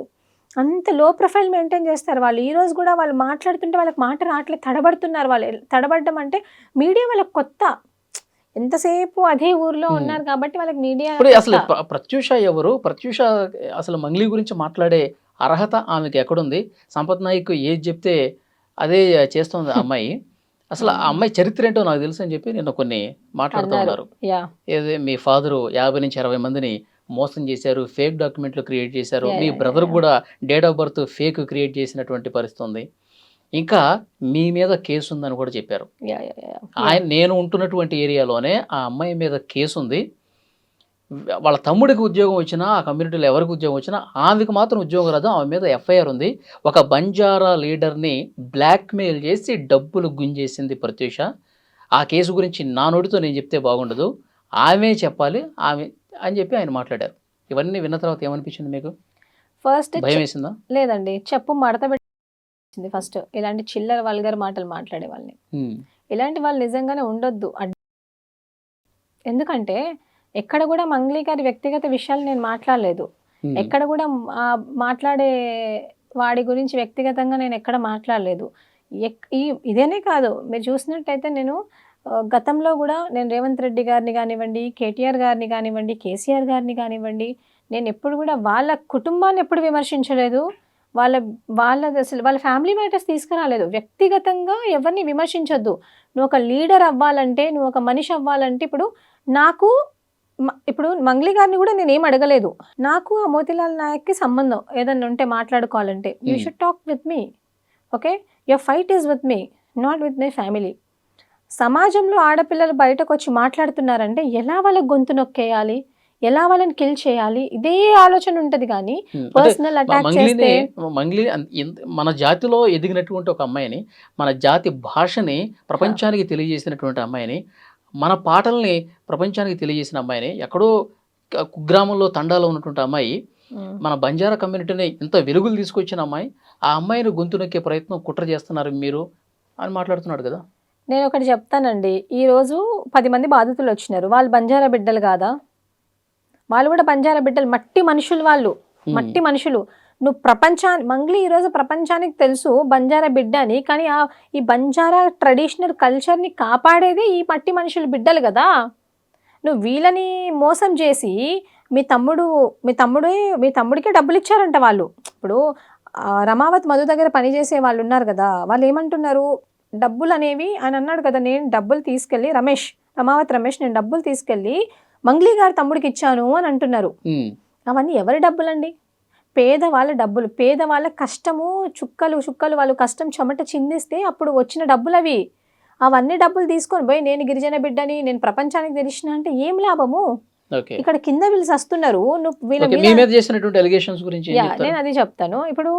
అంత లో ప్రొఫైల్ మెయింటైన్ చేస్తారు వాళ్ళు. ఈ రోజు కూడా వాళ్ళు మాట్లాడుతుంటే వాళ్ళకి మాట రావట్లేదు, తడబడుతున్నారు. వాళ్ళు తడబడ్డం అంటే మీడియా వాళ్ళకి కొత్త, ఎంతసేపు అదే ఊర్లో ఉన్నారు కాబట్టి వాళ్ళకి మీడియా. అసలు ప్రత్యూష ఎవరు? ప్రత్యూష అసలు మంగ్లీ గురించి మాట్లాడే అర్హత ఆమెకి ఎక్కడుంది? సంపత్ నాయక్ ఏది చెప్తే అదే చేస్తుంది ఆ అమ్మాయి. అసలు ఆ అమ్మాయి చరిత్ర ఏంటో నాకు తెలుసు అని చెప్పి నిన్న కొన్ని మాట్లాడుతూ ఉన్నారు. ఏదే మీ ఫాదరు 50 నుంచి 60 మందిని మోసం చేశారు, ఫేక్ డాక్యుమెంట్లు క్రియేట్ చేశారు, మీ బ్రదర్ కూడా date of birth fake create చేసినటువంటి పరిస్థితి ఉంది, ఇంకా మీ మీద కేసు ఉందని కూడా చెప్పారు. నేను ఉంటున్నటువంటి ఏరియాలోనే ఆ అమ్మాయి మీద కేసు ఉంది. వాళ్ళ తమ్ముడికి ఉద్యోగం వచ్చినా, ఆ కమ్యూనిటీలో ఎవరికి ఉద్యోగం వచ్చినా ఆమెకు మాత్రం ఉద్యోగం రాదు. ఆమె మీద ఎఫ్ఐఆర్ ఉంది. ఒక బంజారా లీడర్ని బ్లాక్మెయిల్ చేసి డబ్బులు గుంజేసింది ప్రత్యూష. ఆ కేసు గురించి నా నోటితో నేను చెప్తే బాగుండదు, ఆమె చెప్పాలి ఆమె అని చెప్పి ఆయన మాట్లాడారు. ఇవన్నీ విన్న తర్వాత ఏమనిపించింది మీకు? ఫస్ట్ భయం వేసిందా? లేదండి, చెప్పు మడత పెట్టింది ఫస్ట్. ఇలాంటి చిల్లర వల్గర్ మాటలు మాట్లాడే వాళ్ళని, ఇలాంటి వాళ్ళు నిజంగానే ఉండొద్దు. ఎందుకంటే ఎక్కడ కూడా మంగ్లీ గారి వ్యక్తిగత విషయాలు నేను మాట్లాడలేదు. ఎక్కడ కూడా మాట్లాడే వాడి గురించి వ్యక్తిగతంగా నేను ఎక్కడ మాట్లాడలేదు. ఇదేనే కాదు, మీరు చూసినట్టయితే నేను గతంలో కూడా నేను రేవంత్ రెడ్డి గారిని కానివ్వండి, కేటీఆర్ గారిని కానివ్వండి, కేసీఆర్ గారిని కానివ్వండి, నేను ఎప్పుడు కూడా వాళ్ళ కుటుంబాన్ని ఎప్పుడు విమర్శించలేదు. అసలు వాళ్ళ ఫ్యామిలీ మ్యాటర్స్ తీసుకురాలేదు. వ్యక్తిగతంగా ఎవరిని విమర్శించొద్దు. నువ్వు ఒక లీడర్ అవ్వాలంటే, నువ్వు ఒక మనిషి అవ్వాలంటే, ఇప్పుడు మంగ్లీ గారిని కూడా నేను ఏం అడగలేదు. నాకు ఆ మోతీలాల్ నాయక్కి సంబంధం ఏదన్నా ఉంటే మాట్లాడుకోవాలంటే, you should talk with me, okay? Your fight is with me, not with my family. సమాజంలో ఆడపిల్లలు బయటకు వచ్చి మాట్లాడుతున్నారంటే ఎలా వాళ్ళకి గొంతు నొక్కేయాలి, ఎలా వాళ్ళని కిల్ చేయాలి, ఇదే ఆలోచన ఉంటుంది. కానీ పర్సనల్ అటాక్ చేస్తే మంగ్లీ మన జాతిలో ఎదిగినటువంటి ఒక అమ్మాయిని, మన జాతి భాషని ప్రపంచానికి తెలియజేసినటువంటి అమ్మాయిని, మన పాటల్ని ప్రపంచానికి తెలియజేసిన అమ్మాయిని, ఎక్కడో కుగ్రామంలో తండాలో ఉన్నటువంటి అమ్మాయి, మన బంజారా కమ్యూనిటీని ఇంత వెలుగులు తీసుకొచ్చిన అమ్మాయి, ఆ అమ్మాయిని గొంతు నొక్కే ప్రయత్నం కుట్ర చేస్తున్నారు మీరు అని మాట్లాడుతున్నాడు కదా. నేను ఒకటి చెప్తానండి, ఈరోజు 10 మంది బాధితులు వచ్చినారు, వాళ్ళు బంజారా బిడ్డలు కాదా? వాళ్ళు కూడా బంజారా బిడ్డలు, మట్టి మనుషులు, వాళ్ళు మట్టి మనుషులు. నువ్వు మంగ్లీ ఈరోజు ప్రపంచానికి తెలుసు బంజారా బిడ్డ అని, కానీ ఈ బంజారా ట్రెడిషనల్ కల్చర్ని కాపాడేది ఈ మట్టి మనుషులు బిడ్డలు కదా. నువ్వు వీళ్ళని మోసం చేసి మీ తమ్ముడికే డబ్బులు ఇచ్చారంట వాళ్ళు. ఇప్పుడు రమావత్ మధు దగ్గర పనిచేసే వాళ్ళు ఉన్నారు కదా, వాళ్ళు ఏమంటున్నారు, డబ్బులు అనేవి ఆయన అన్నాడు కదా, నేను డబ్బులు తీసుకెళ్ళి రమావత్ రమేష్ నేను డబ్బులు తీసుకెళ్ళి మంగ్లీ గారి తమ్ముడికి ఇచ్చాను అని అంటున్నారు. అవన్నీ ఎవరి డబ్బులండి? పేదవాళ్ళ డబ్బులు, పేదవాళ్ళ కష్టము, చుక్కలు వాళ్ళు కష్టం చెమట చిందిస్తే అప్పుడు వచ్చిన డబ్బులు అవి. అవన్నీ డబ్బులు తీసుకొని పోయి నేను గిరిజన బిడ్డని, నేను ప్రపంచానికి తెలిసిన అంటే ఏం లాభము? ఇక్కడ కింద వీళ్ళు వస్తున్నారు. నేను అది చెప్తాను. ఇప్పుడు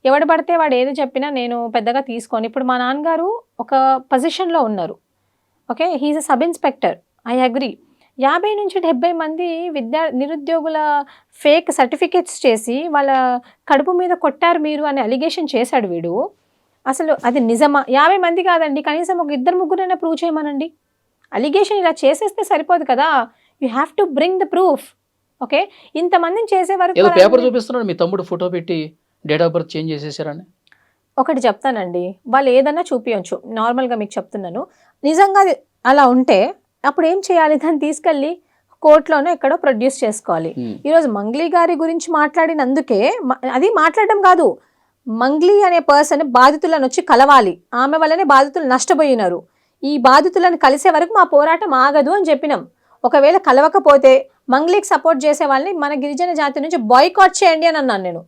ఎవడు పడితే వాడు ఏది చెప్పినా నేను పెద్దగా తీసుకొని, ఇప్పుడు మా నాన్నగారు ఒక పొజిషన్లో ఉన్నారు, okay, he is a sub inspector, I agree. 50 నుంచి 70 మంది నిరుద్యోగుల ఫేక్ సర్టిఫికేట్స్ చేసి వాళ్ళ కడుపు మీద కొట్టారు మీరు అని అలిగేషన్ చేశాడు వీడు. అసలు అది నిజమా? 50 మంది కాదండి, కనీసం ఒక 2-3 ప్రూవ్ చేయమనండి. అలిగేషన్ ఇలా చేసేస్తే సరిపోదు కదా, you have to bring the proof. Okay, ఇంతమందిని చేసే వరకు ఏదో పేపర్ చూపిస్తున్నాడు మీ తమ్ముడు ఫోటో పెట్టి డేట్ ఆఫ్ బర్త్ చేంజ్ చేసేసారని. ఒకటి చెప్తానండి, వాళ్ళు ఏదన్నా చూపించచ్చు, నార్మల్గా మీకు చెప్తున్నాను. నిజంగా అది అలా ఉంటే అప్పుడు ఏం చేయాలి, దాన్ని తీసుకెళ్ళి కోర్టులోనే ఎక్కడో ప్రొడ్యూస్ చేసుకోవాలి. ఈరోజు మంగ్లీ గారి గురించి మాట్లాడినందుకే అది మాట్లాడడం కాదు, మంగ్లీ అనే పర్సన్ బాధితులను వచ్చి కలవాలి, ఆమె వల్లనే బాధితులు నష్టపోయినారు, ఈ బాధితులను కలిసే వరకు మా పోరాటం ఆగదు అని చెప్పినాం. ఒకవేళ కలవకపోతే మంగ్లీకి సపోర్ట్ చేసే వాళ్ళని మన గిరిజన జాతి నుంచి బాయ్కాట్ చేయండి అని అన్నాను నేను.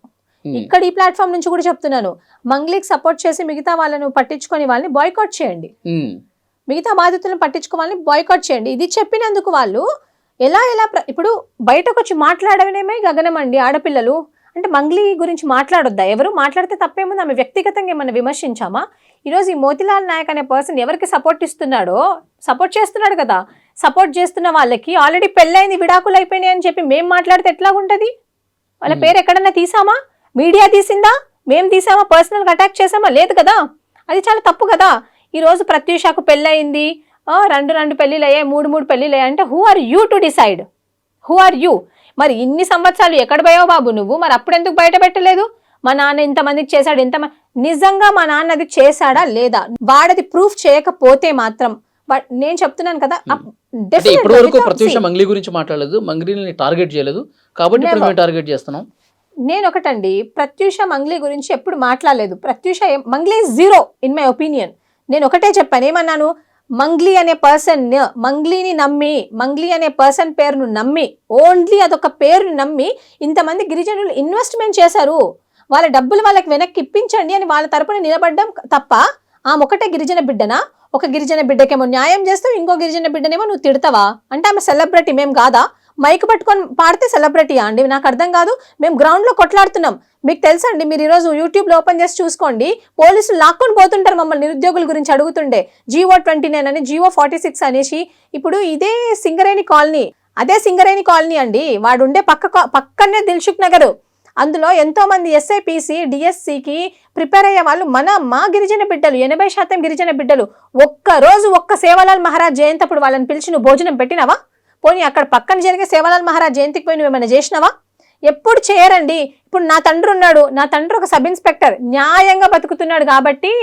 ఇక్కడ ఈ ప్లాట్ఫామ్ నుంచి కూడా చెప్తున్నాను, మంగ్లీకి సపోర్ట్ చేసి మిగతా వాళ్ళను పట్టించుకొని వాళ్ళని బాయ్కాట్ చేయండి, మిగతా బాధితులను పట్టించుకోవాలని బాయ్కాట్ చేయండి. ఇది చెప్పినందుకు వాళ్ళు ఎలా ఇప్పుడు బయటకు వచ్చి మాట్లాడడమే గగనం అండి. ఆడపిల్లలు అంటే మంగ్లీ గురించి మాట్లాడొద్దా? ఎవరు మాట్లాడితే తప్పేముంది, ఆమె వ్యక్తిగతంగా ఏమన్నా విమర్శించామా? ఈరోజు ఈ మోతిలాల్ నాయక్ అనే పర్సన్ ఎవరికి సపోర్ట్ ఇస్తున్నాడో, సపోర్ట్ చేస్తున్నాడు కదా, సపోర్ట్ చేస్తున్న వాళ్ళకి ఆల్రెడీ పెళ్ళైంది, విడాకులు అయిపోయినాయి అని చెప్పి మేము మాట్లాడితే ఎట్లాగుంటది? వాళ్ళ పేరు ఎక్కడన్నా తీసామా? మీడియా తీసిందా? మేము తీసామా? పర్సనల్గా అటాక్ చేసామా? లేదు కదా, అది చాలా తప్పు కదా. ఈరోజు ప్రత్యూషకు పెళ్ళయింది, రెండు పెళ్ళిళ్ళు అయ్యాయి, మూడు పెళ్ళిళ్ళు అయ్యాయి అంటే who are you to decide? Who are you? మరి ఇన్ని సంవత్సరాలు ఎక్కడ పోయావు బాబు నువ్వు? మరి అప్పుడు ఎందుకు బయట పెట్టలేదు? మా నాన్న ఇంతమందికి చేశాడు, నిజంగా మా నాన్న అది చేశాడా లేదా, వాడది ప్రూఫ్ చేయకపోతే మాత్రం నేను చెప్తున్నాను కదా, ఇప్పటి వరకు ప్రత్యూష మంగ్లీ గురించి మాట్లాడలేదు, మంగ్లీని టార్గెట్ చేయలేదు, కాబట్టి ఇప్పుడు మేము టార్గెట్ చేస్తున్నాం. నేను ఒకటండి, ప్రత్యూష మంగ్లీ గురించి ఎప్పుడు మాట్లాడలేదు. Pratyusha Mangli zero in my opinion. నేను ఒకటే చెప్పాను, ఏమన్నాను, మంగ్లీ అనే పర్సన్, మంగ్లీని నమ్మి, మంగ్లీ అనే పర్సన్ పేరును నమ్మి, ఓన్లీ అదొక పేరును నమ్మి ఇంతమంది గిరిజనులు ఇన్వెస్ట్మెంట్ చేశారు, వాళ్ళ డబ్బులు వాళ్ళకి వెనక్కి ఇప్పించండి అని వాళ్ళ తరపున నిలబడ్డం తప్ప, ఆమె ఒకటే గిరిజన బిడ్డనా? ఒక గిరిజన బిడ్డకేమో న్యాయం చేస్తావు, ఇంకో గిరిజన బిడ్డనేమో నువ్వు తిడతావా? అంటే ఆమె సెలబ్రిటీ, మేము కాదా? మైక్ పట్టుకొని పాడితే సెలబ్రిటీయా అండి? నాకు అర్థం కాదు. మేము గ్రౌండ్లో కొట్లాడుతున్నాం. మీకు తెలుసండి, మీరు ఈరోజు యూట్యూబ్లో ఓపెన్ చేసి చూసుకోండి, పోలీసులు లాక్కొని పోతుంటారు మమ్మల్ని నిరుద్యోగుల గురించి అడుగుతుండే. GO 29 అని, GO 46 అనేసి. ఇప్పుడు ఇదే సింగరేణి కాలనీ, అదే సింగరేణి కాలనీ అండి, వాడుండే పక్కనే దిల్సుఖ్ నగర్. అందులో ఎంతో మంది SIPC DSCకి ప్రిపేర్ అయ్యే వాళ్ళు మా గిరిజన బిడ్డలు, 80% గిరిజన బిడ్డలు. ఒక్క సేవాలాల్ మహారాజ్ జయంతి అప్పుడు వాళ్ళని పిలిచి నువ్వు భోజనం పెట్టినావా? పోనీ అక్కడ పక్కన జరిగే సేవాలాల్ మహారాజ్ జయంతికి పోయి నువ్వు ఏమైనా చేసినావా? ఎప్పుడు చేయరండి. ఇప్పుడు నా తండ్రి ఉన్నాడు, నా తండ్రి ఒక సబ్ ఇన్స్పెక్టర్, న్యాయంగా బతుకుతున్నాడు కాబట్టి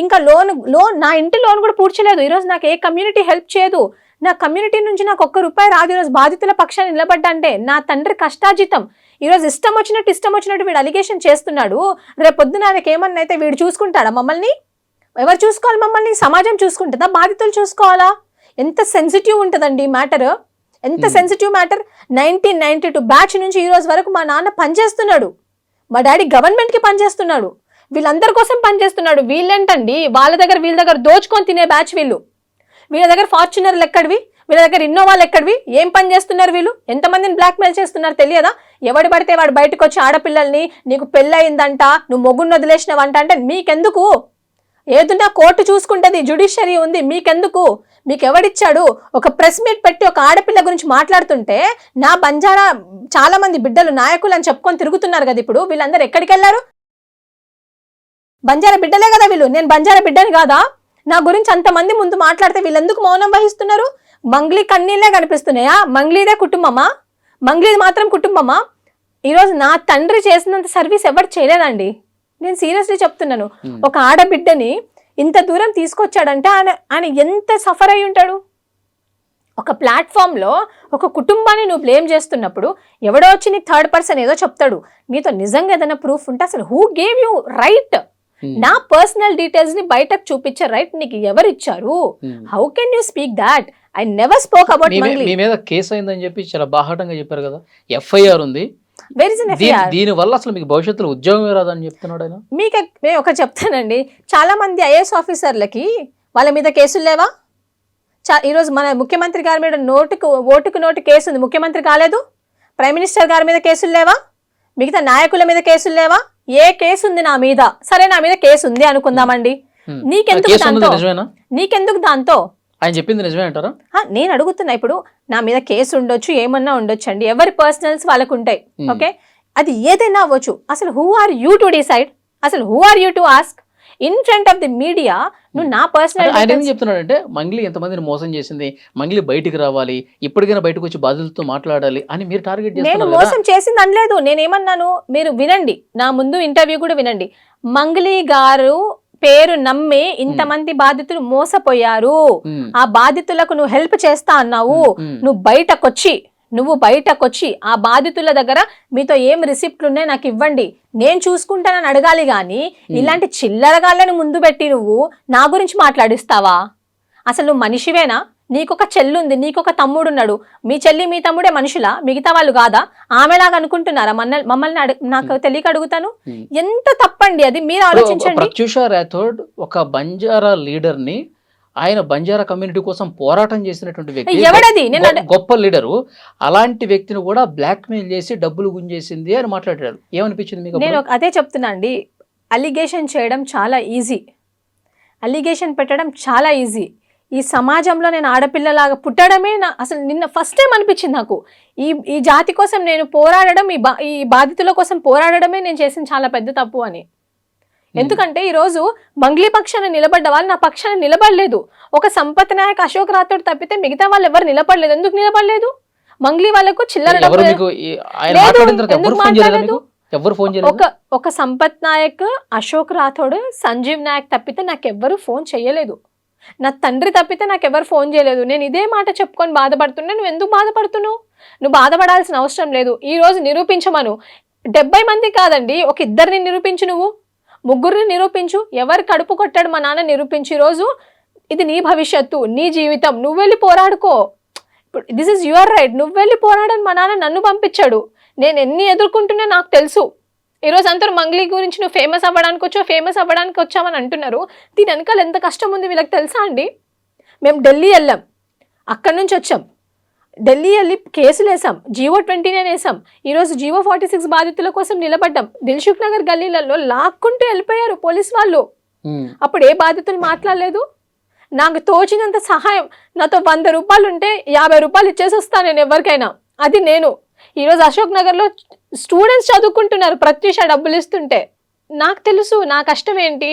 ఇంకా లోన్ నా ఇంటి లోన్ కూడా పూడ్చలేదు. ఈరోజు నాకు ఏ కమ్యూనిటీ హెల్ప్ చేయదు, నా కమ్యూనిటీ నుంచి నాకు ₹1 రాదు. ఈరోజు బాధితుల పక్షాన్ని నిలబడ్డా అంటే నా తండ్రి కష్టాజితం. ఈరోజు ఇష్టం వచ్చినట్టు వీడు అలిగేషన్ చేస్తున్నాడు. రేపు పొద్దున ఆయనకి ఏమన్నా అయితే వీడు చూసుకుంటాడా మమ్మల్ని? ఎవరు చూసుకోవాలి మమ్మల్ని? సమాజం చూసుకుంటుందా? బాధితులు చూసుకోవాలా? ఎంత సెన్సిటివ్ ఉంటుందండి మ్యాటర్, ఎంత సెన్సిటివ్ మ్యాటర్. 1992 బ్యాచ్ నుంచి ఈ రోజు వరకు మా నాన్న పనిచేస్తున్నాడు, మా డాడీ గవర్నమెంట్కి పనిచేస్తున్నాడు, వీళ్ళందరి కోసం పనిచేస్తున్నాడు. వీళ్ళేంటండి వీళ్ళ దగ్గర దోచుకొని తినే బ్యాచ్ వీళ్ళు. వీళ్ళ దగ్గర ఫార్చునర్లు ఎక్కడివి, వీళ్ళ దగ్గర ఇన్నోవాలు ఎక్కడివి? ఏం పని చేస్తున్నారు వీళ్ళు? ఎంతమందిని బ్లాక్మెయిల్ చేస్తున్నారు తెలియదా? ఎవడు పడితే వాడు బయటకు వచ్చి ఆడపిల్లల్ని నీకు పెళ్ళయిందంట, నువ్వు మొగుడిని వదిలేసినవంట అంటే మీకెందుకు? ఏదున్నా కోర్టు చూసుకుంటుంది, జ్యుడిషియరీ ఉంది, మీకెందుకు? మీకు ఎవడిచ్చాడు? ఒక ప్రెస్ మీట్ పెట్టి ఒక ఆడపిల్ల గురించి మాట్లాడుతుంటే నా బంజారా చాలా మంది బిడ్డలు నాయకులు అని చెప్పుకొని తిరుగుతున్నారు కదా. ఇప్పుడు వీళ్ళందరూ ఎక్కడికి వెళ్ళారు? బంజారా బిడ్డలే కదా వీళ్ళు. నేను బంజారా బిడ్డని కాదా? నా గురించి అంతమంది ముందు మాట్లాడితే వీళ్ళెందుకు మౌనం వహిస్తున్నారు? మంగ్లీ కన్నీళ్ళే కనిపిస్తున్నాయా? మంగ్లీదే కుటుంబమా? మంగ్లీది మాత్రం కుటుంబమా? ఈరోజు నా తండ్రి చేసినంత సర్వీస్ ఎవరు చేయలేదండి. నేను సీరియస్లీ చెప్తున్నాను. ఒక ఆడబిడ్డని ఇంత దూరం తీసుకొచ్చాడంటే ఆయన ఎంత సఫర్ అయి ఉంటాడు. ఒక ప్లాట్ఫామ్లో ఒక కుటుంబాన్ని నువ్వు బ్లేమ్ చేస్తున్నప్పుడు ఎవడో వచ్చి నీకు థర్డ్ పర్సన్ ఏదో చెప్తాడు. నీతో నిజంగా ఏదైనా ప్రూఫ్ ఉంటే అసలు హూ గేవ్ యూ రైట్? నా పర్సనల్ డీటెయిల్స్ ని బయటకు చూపించే రైట్ నీకు ఎవరు ఇచ్చారు? How can you speak that? I never spoke about Mangli. మీ మీద కేసు అయిందని చెప్పి చాలా బాహాటంగా చెప్పారు కదా, FIR ఉంది. దీని వల్ల అసలు మీకు భవిష్యత్తులో ఉద్యోగం రాదని చెప్తున్నాడు ఆయన. మీకు నేను ఒక చెప్తానండి, చాలా మంది IAS ఆఫీసర్లకి వాళ్ళ మీద కేసులు లేవా? ఈరోజు మన ముఖ్యమంత్రి గారి మీద ఓటుకు నోటు కేసు ఉంది, ముఖ్యమంత్రి కాలేదు. ప్రైమ్ మినిస్టర్ గారి మీద కేసులు లేవా? మిగతా నాయకుల మీద కేసులు లేవా? ఏ కేసు ఉంది నా మీద? సరే, నా మీద కేసు ఉంది అనుకుందామండి, నీకెందుకు దాంతో? ఆయన చెప్పింది నిజమే అంటారా? నేను అడుగుతున్నా. ఇప్పుడు నా మీద కేసు ఉండొచ్చు, ఏమన్నా ఉండొచ్చు అండి, ఎవరి పర్సనల్స్ వాళ్ళకు ఉంటాయి. ఓకే, అది ఏదైనా అవ్వచ్చు. అసలు who are you to decide? అసలు who are you to ask? In front of the media నువ్వు నా పర్సనల్ ఆయన ఏం చెప్తున్నాడంటే మంగ్లీ ఎంతమందిని మోసం చేసింది, మంగ్లీ బయటికి రావాలి, ఇప్పటికైనా బయటకు వచ్చి బాధితులతో మాట్లాడాలి అని మీరు టార్గెట్ నేను చేస్తున్నారు మోసం చేసింది అనలేదు. నేనేమన్నాను, మీరు వినండి, నా ముందు ఇంటర్వ్యూ కూడా వినండి. మంగ్లీ గారు పేరు నమ్మి ఇంతమంది బాధితులు మోసపోయారు, ఆ బాధితులకు నువ్వు హెల్ప్ చేస్తా అన్నావు, నువ్వు బయటకొచ్చి ఆ బాధితుల దగ్గర మీతో ఏం రిసిప్ట్లు ఉన్నాయి నాకు ఇవ్వండి, నేను చూసుకుంటానని అడగాలి గాని ఇలాంటి చిల్లరగాళ్ళని ముందు పెట్టి నువ్వు నా గురించి మాట్లాడిస్తావా? అసలు నువ్వు మనిషివేనా? నీకొక చెల్లుంది, నీకొక తమ్ముడు ఉన్నాడు, మీ చెల్లి మీ తమ్ముడే మనుషులా, మిగతా వాళ్ళు కాదా? ఆమెలాగా అనుకుంటున్నారా? మమ్మల్ని నాకు తెలియక అడుగుతాను. ఎంత తప్పండి అది, మీరు ఆలోచించండి. ప్రత్యూష రాథోడ్ ఒక బంజారా లీడర్ ని, ఆయన బంజారా కమ్యూనిటీ కోసం పోరాటం చేసినటువంటి వ్యక్తి, ఎవడది? గొప్ప లీడరు, అలాంటి వ్యక్తిని కూడా బ్లాక్ మెయిల్ చేసి డబ్బులు గుంజేసింది అని మాట్లాడారు. ఏమనిపించింది మీకు? నేను అదే చెప్తున్నా అండి, అలిగేషన్ చేయడం చాలా ఈజీ, అలిగేషన్ పెట్టడం చాలా ఈజీ. ఈ సమాజంలో నేను ఆడపిల్లలాగా పుట్టడమే అసలు నిన్న ఫస్ట్ టైం అనిపించింది నాకు. ఈ జాతి కోసం నేను పోరాడడం, ఈ బాధితుల కోసం పోరాడడమే నేను చేసిన చాలా పెద్ద తప్పు అని. ఎందుకంటే ఈరోజు మంగ్లీ పక్షాన నిలబడ్డ వాళ్ళు నా పక్షాన నిలబడలేదు. ఒక సంపత్ నాయక్, అశోక్ రాథోడ్ తప్పితే మిగతా వాళ్ళు ఎవరు నిలబడలేదు. ఎందుకు నిలబడలేదు? మంగ్లీ వాళ్ళకు చిల్లర ఒక సంపత్ నాయక్, అశోక్ రాథోడ్, సంజీవ్ నాయక్ తప్పితే నాకెవ్వరు ఫోన్ చేయలేదు. నా తండ్రి తప్పితే నాకెవరు ఫోన్ చేయలేదు. నేను ఇదే మాట చెప్పుకొని బాధపడుతున్నా. నువ్వు ఎందుకు బాధపడుతున్నావు? నువ్వు బాధపడాల్సిన అవసరం లేదు. ఈ రోజు నిరూపించమను. 70 మంది కాదండి, ఒక 2 నిరూపించు, నువ్వు 3 నిరూపించు. ఎవరు కడుపు కొట్టాడు మా నాన్న నిరూపించు. ఈరోజు ఇది నీ భవిష్యత్తు, నీ జీవితం, నువ్వు వెళ్ళి పోరాడుకో. ఇప్పుడు దిస్ ఇస్ యువర్ రైట్. నువ్వు వెళ్ళి పోరాడని మా నాన్న నన్ను పంపించాడు. నేను ఎన్ని ఎదుర్కొంటున్నా నాకు తెలుసు. ఈరోజు అందరూ మంగ్లీ గురించి నువ్వు ఫేమస్ అవ్వడానికి వచ్చామని అంటున్నారు. దీని వెనకాల ఎంత కష్టం ఉంది వీళ్ళకి తెలుసా అండి? మేము ఢిల్లీ వెళ్ళాం, అక్కడి నుంచి వచ్చాం, ఢిల్లీ వెళ్ళి కేసులు వేసాం, జీవో 29 వేసాం. ఈరోజు జీవో 46 బాధితుల కోసం నిలబడ్డాం. దిల్సుఖ్ నగర్ గల్లీలలో లాక్కుంటూ వెళ్ళిపోయారు పోలీస్ వాళ్ళు. అప్పుడు ఏ బాధితులు మాట్లాడలేదు. నాకు తోచినంత సహాయం, నాతో 100 రూపాయలు ఉంటే 50 రూపాయలు ఇచ్చేసి వస్తాను నేను ఎవరికైనా. అది నేను. ఈరోజు అశోక్ నగర్లో స్టూడెంట్స్ చదువుకుంటున్నారు, ప్రత్యూష డబ్బులు ఇస్తుంటే. నాకు తెలుసు నా కష్టం ఏంటి,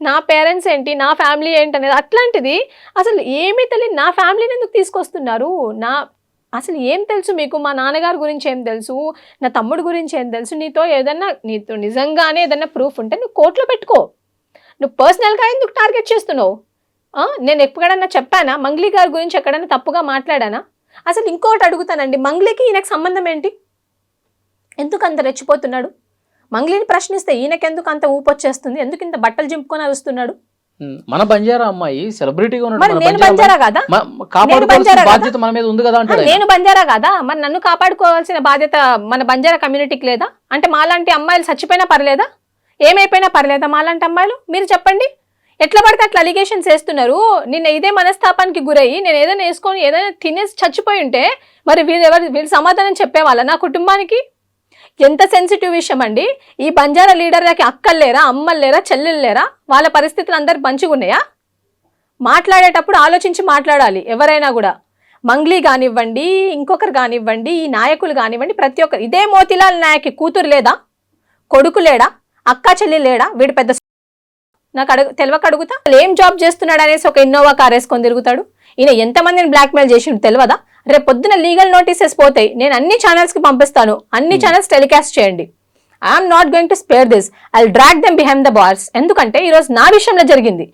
నా పేరెంట్స్ ఏంటి, నా ఫ్యామిలీ ఏంటి అనేది. అట్లాంటిది అసలు ఏమీ తెలియదు నా ఫ్యామిలీని ఎందుకు తీసుకొస్తున్నారు? అసలు ఏం తెలుసు మీకు? మా నాన్నగారి గురించి ఏం తెలుసు, నా తమ్ముడు గురించి ఏం తెలుసు? నీతో నిజంగానే ఏదన్నా ప్రూఫ్ ఉంటే నువ్వు కోర్టులో పెట్టుకో. నువ్వు పర్సనల్గా ఎందుకు టార్గెట్ చేస్తున్నావు? నేను ఎప్పుడన్నా చెప్పానా? మంగ్లీ గారి గురించి ఎక్కడైనా తప్పుగా మాట్లాడానా? అసలు ఇంకోటి అడుగుతానండి, మంగ్లీకి ఈయనకు సంబంధం ఏంటి? ఎందుకు అంత రెచ్చిపోతున్నాడు? మంగ్లీని ప్రశ్నిస్తే ఈయనకెందుకు అంత ఊపొచ్చేస్తుంది? ఎందుకు ఇంత బట్టలు చింపుకొని అరుస్తున్నాడు? మన బంజారా అమ్మాయి సెలబ్రిటీగా నేను బంజారా కాదా? నేను బంజారా కాదా? మరి నన్ను కాపాడుకోవాల్సిన బాధ్యత మన బంజారా కమ్యూనిటీకి లేదా? అంటే మాలాంటి అమ్మాయిలు చచ్చిపోయినా పర్లేదా, ఏమైపోయినా పర్లేదా మాలాంటి అమ్మాయిలు? మీరు చెప్పండి. ఎట్లా పడితే అట్లా అలిగేషన్స్ వేస్తున్నారు. నిన్న ఇదే మనస్తాపానికి గురయ్యి నేను ఏదైనా వేసుకొని ఏదైనా తినేసి చచ్చిపోయి ఉంటే మరి వీళ్ళు సమాధానం చెప్పేవాళ్ళ నా కుటుంబానికి? ఎంత సెన్సిటివ్ విషయం అండి. ఈ బంజారా లీడర్లకి అక్కలు లేరా, అమ్మలు లేరా, చెల్లెలు లేరా? వాళ్ళ పరిస్థితులు అందరు మంచిగా ఉన్నాయా? మాట్లాడేటప్పుడు ఆలోచించి మాట్లాడాలి ఎవరైనా కూడా. మంగ్లీ కానివ్వండి, ఇంకొకరు కానివ్వండి, ఈ నాయకులు కానివ్వండి, ప్రతి ఒక్కరు. ఇదే మోతిలాల్ నాయక్ కూతురు లేదా, కొడుకు లేడా, అక్క చెల్లి లేడా? వీడు పెద్ద నాకు తెలియక అడుగుతా. ఏం జాబ్ చేస్తున్నాడు అనేసి ఒక ఇన్నోవా కార్ వేసుకొని తిరుగుతాడు. ఈయన ఎంతమందిని బ్లాక్మెయిల్ చేసి తెలియదా? రేపు పొద్దున లీగల్ నోటీసెస్ పోతాయి, నేను అన్ని ఛానల్స్కి పంపిస్తాను, అన్ని ఛానల్స్ టెలికాస్ట్ చేయండి. I'm not going to spare this, I will drag them behind the bars. ఎందుకంటే ఈరోజు నా విషయంలో జరిగింది.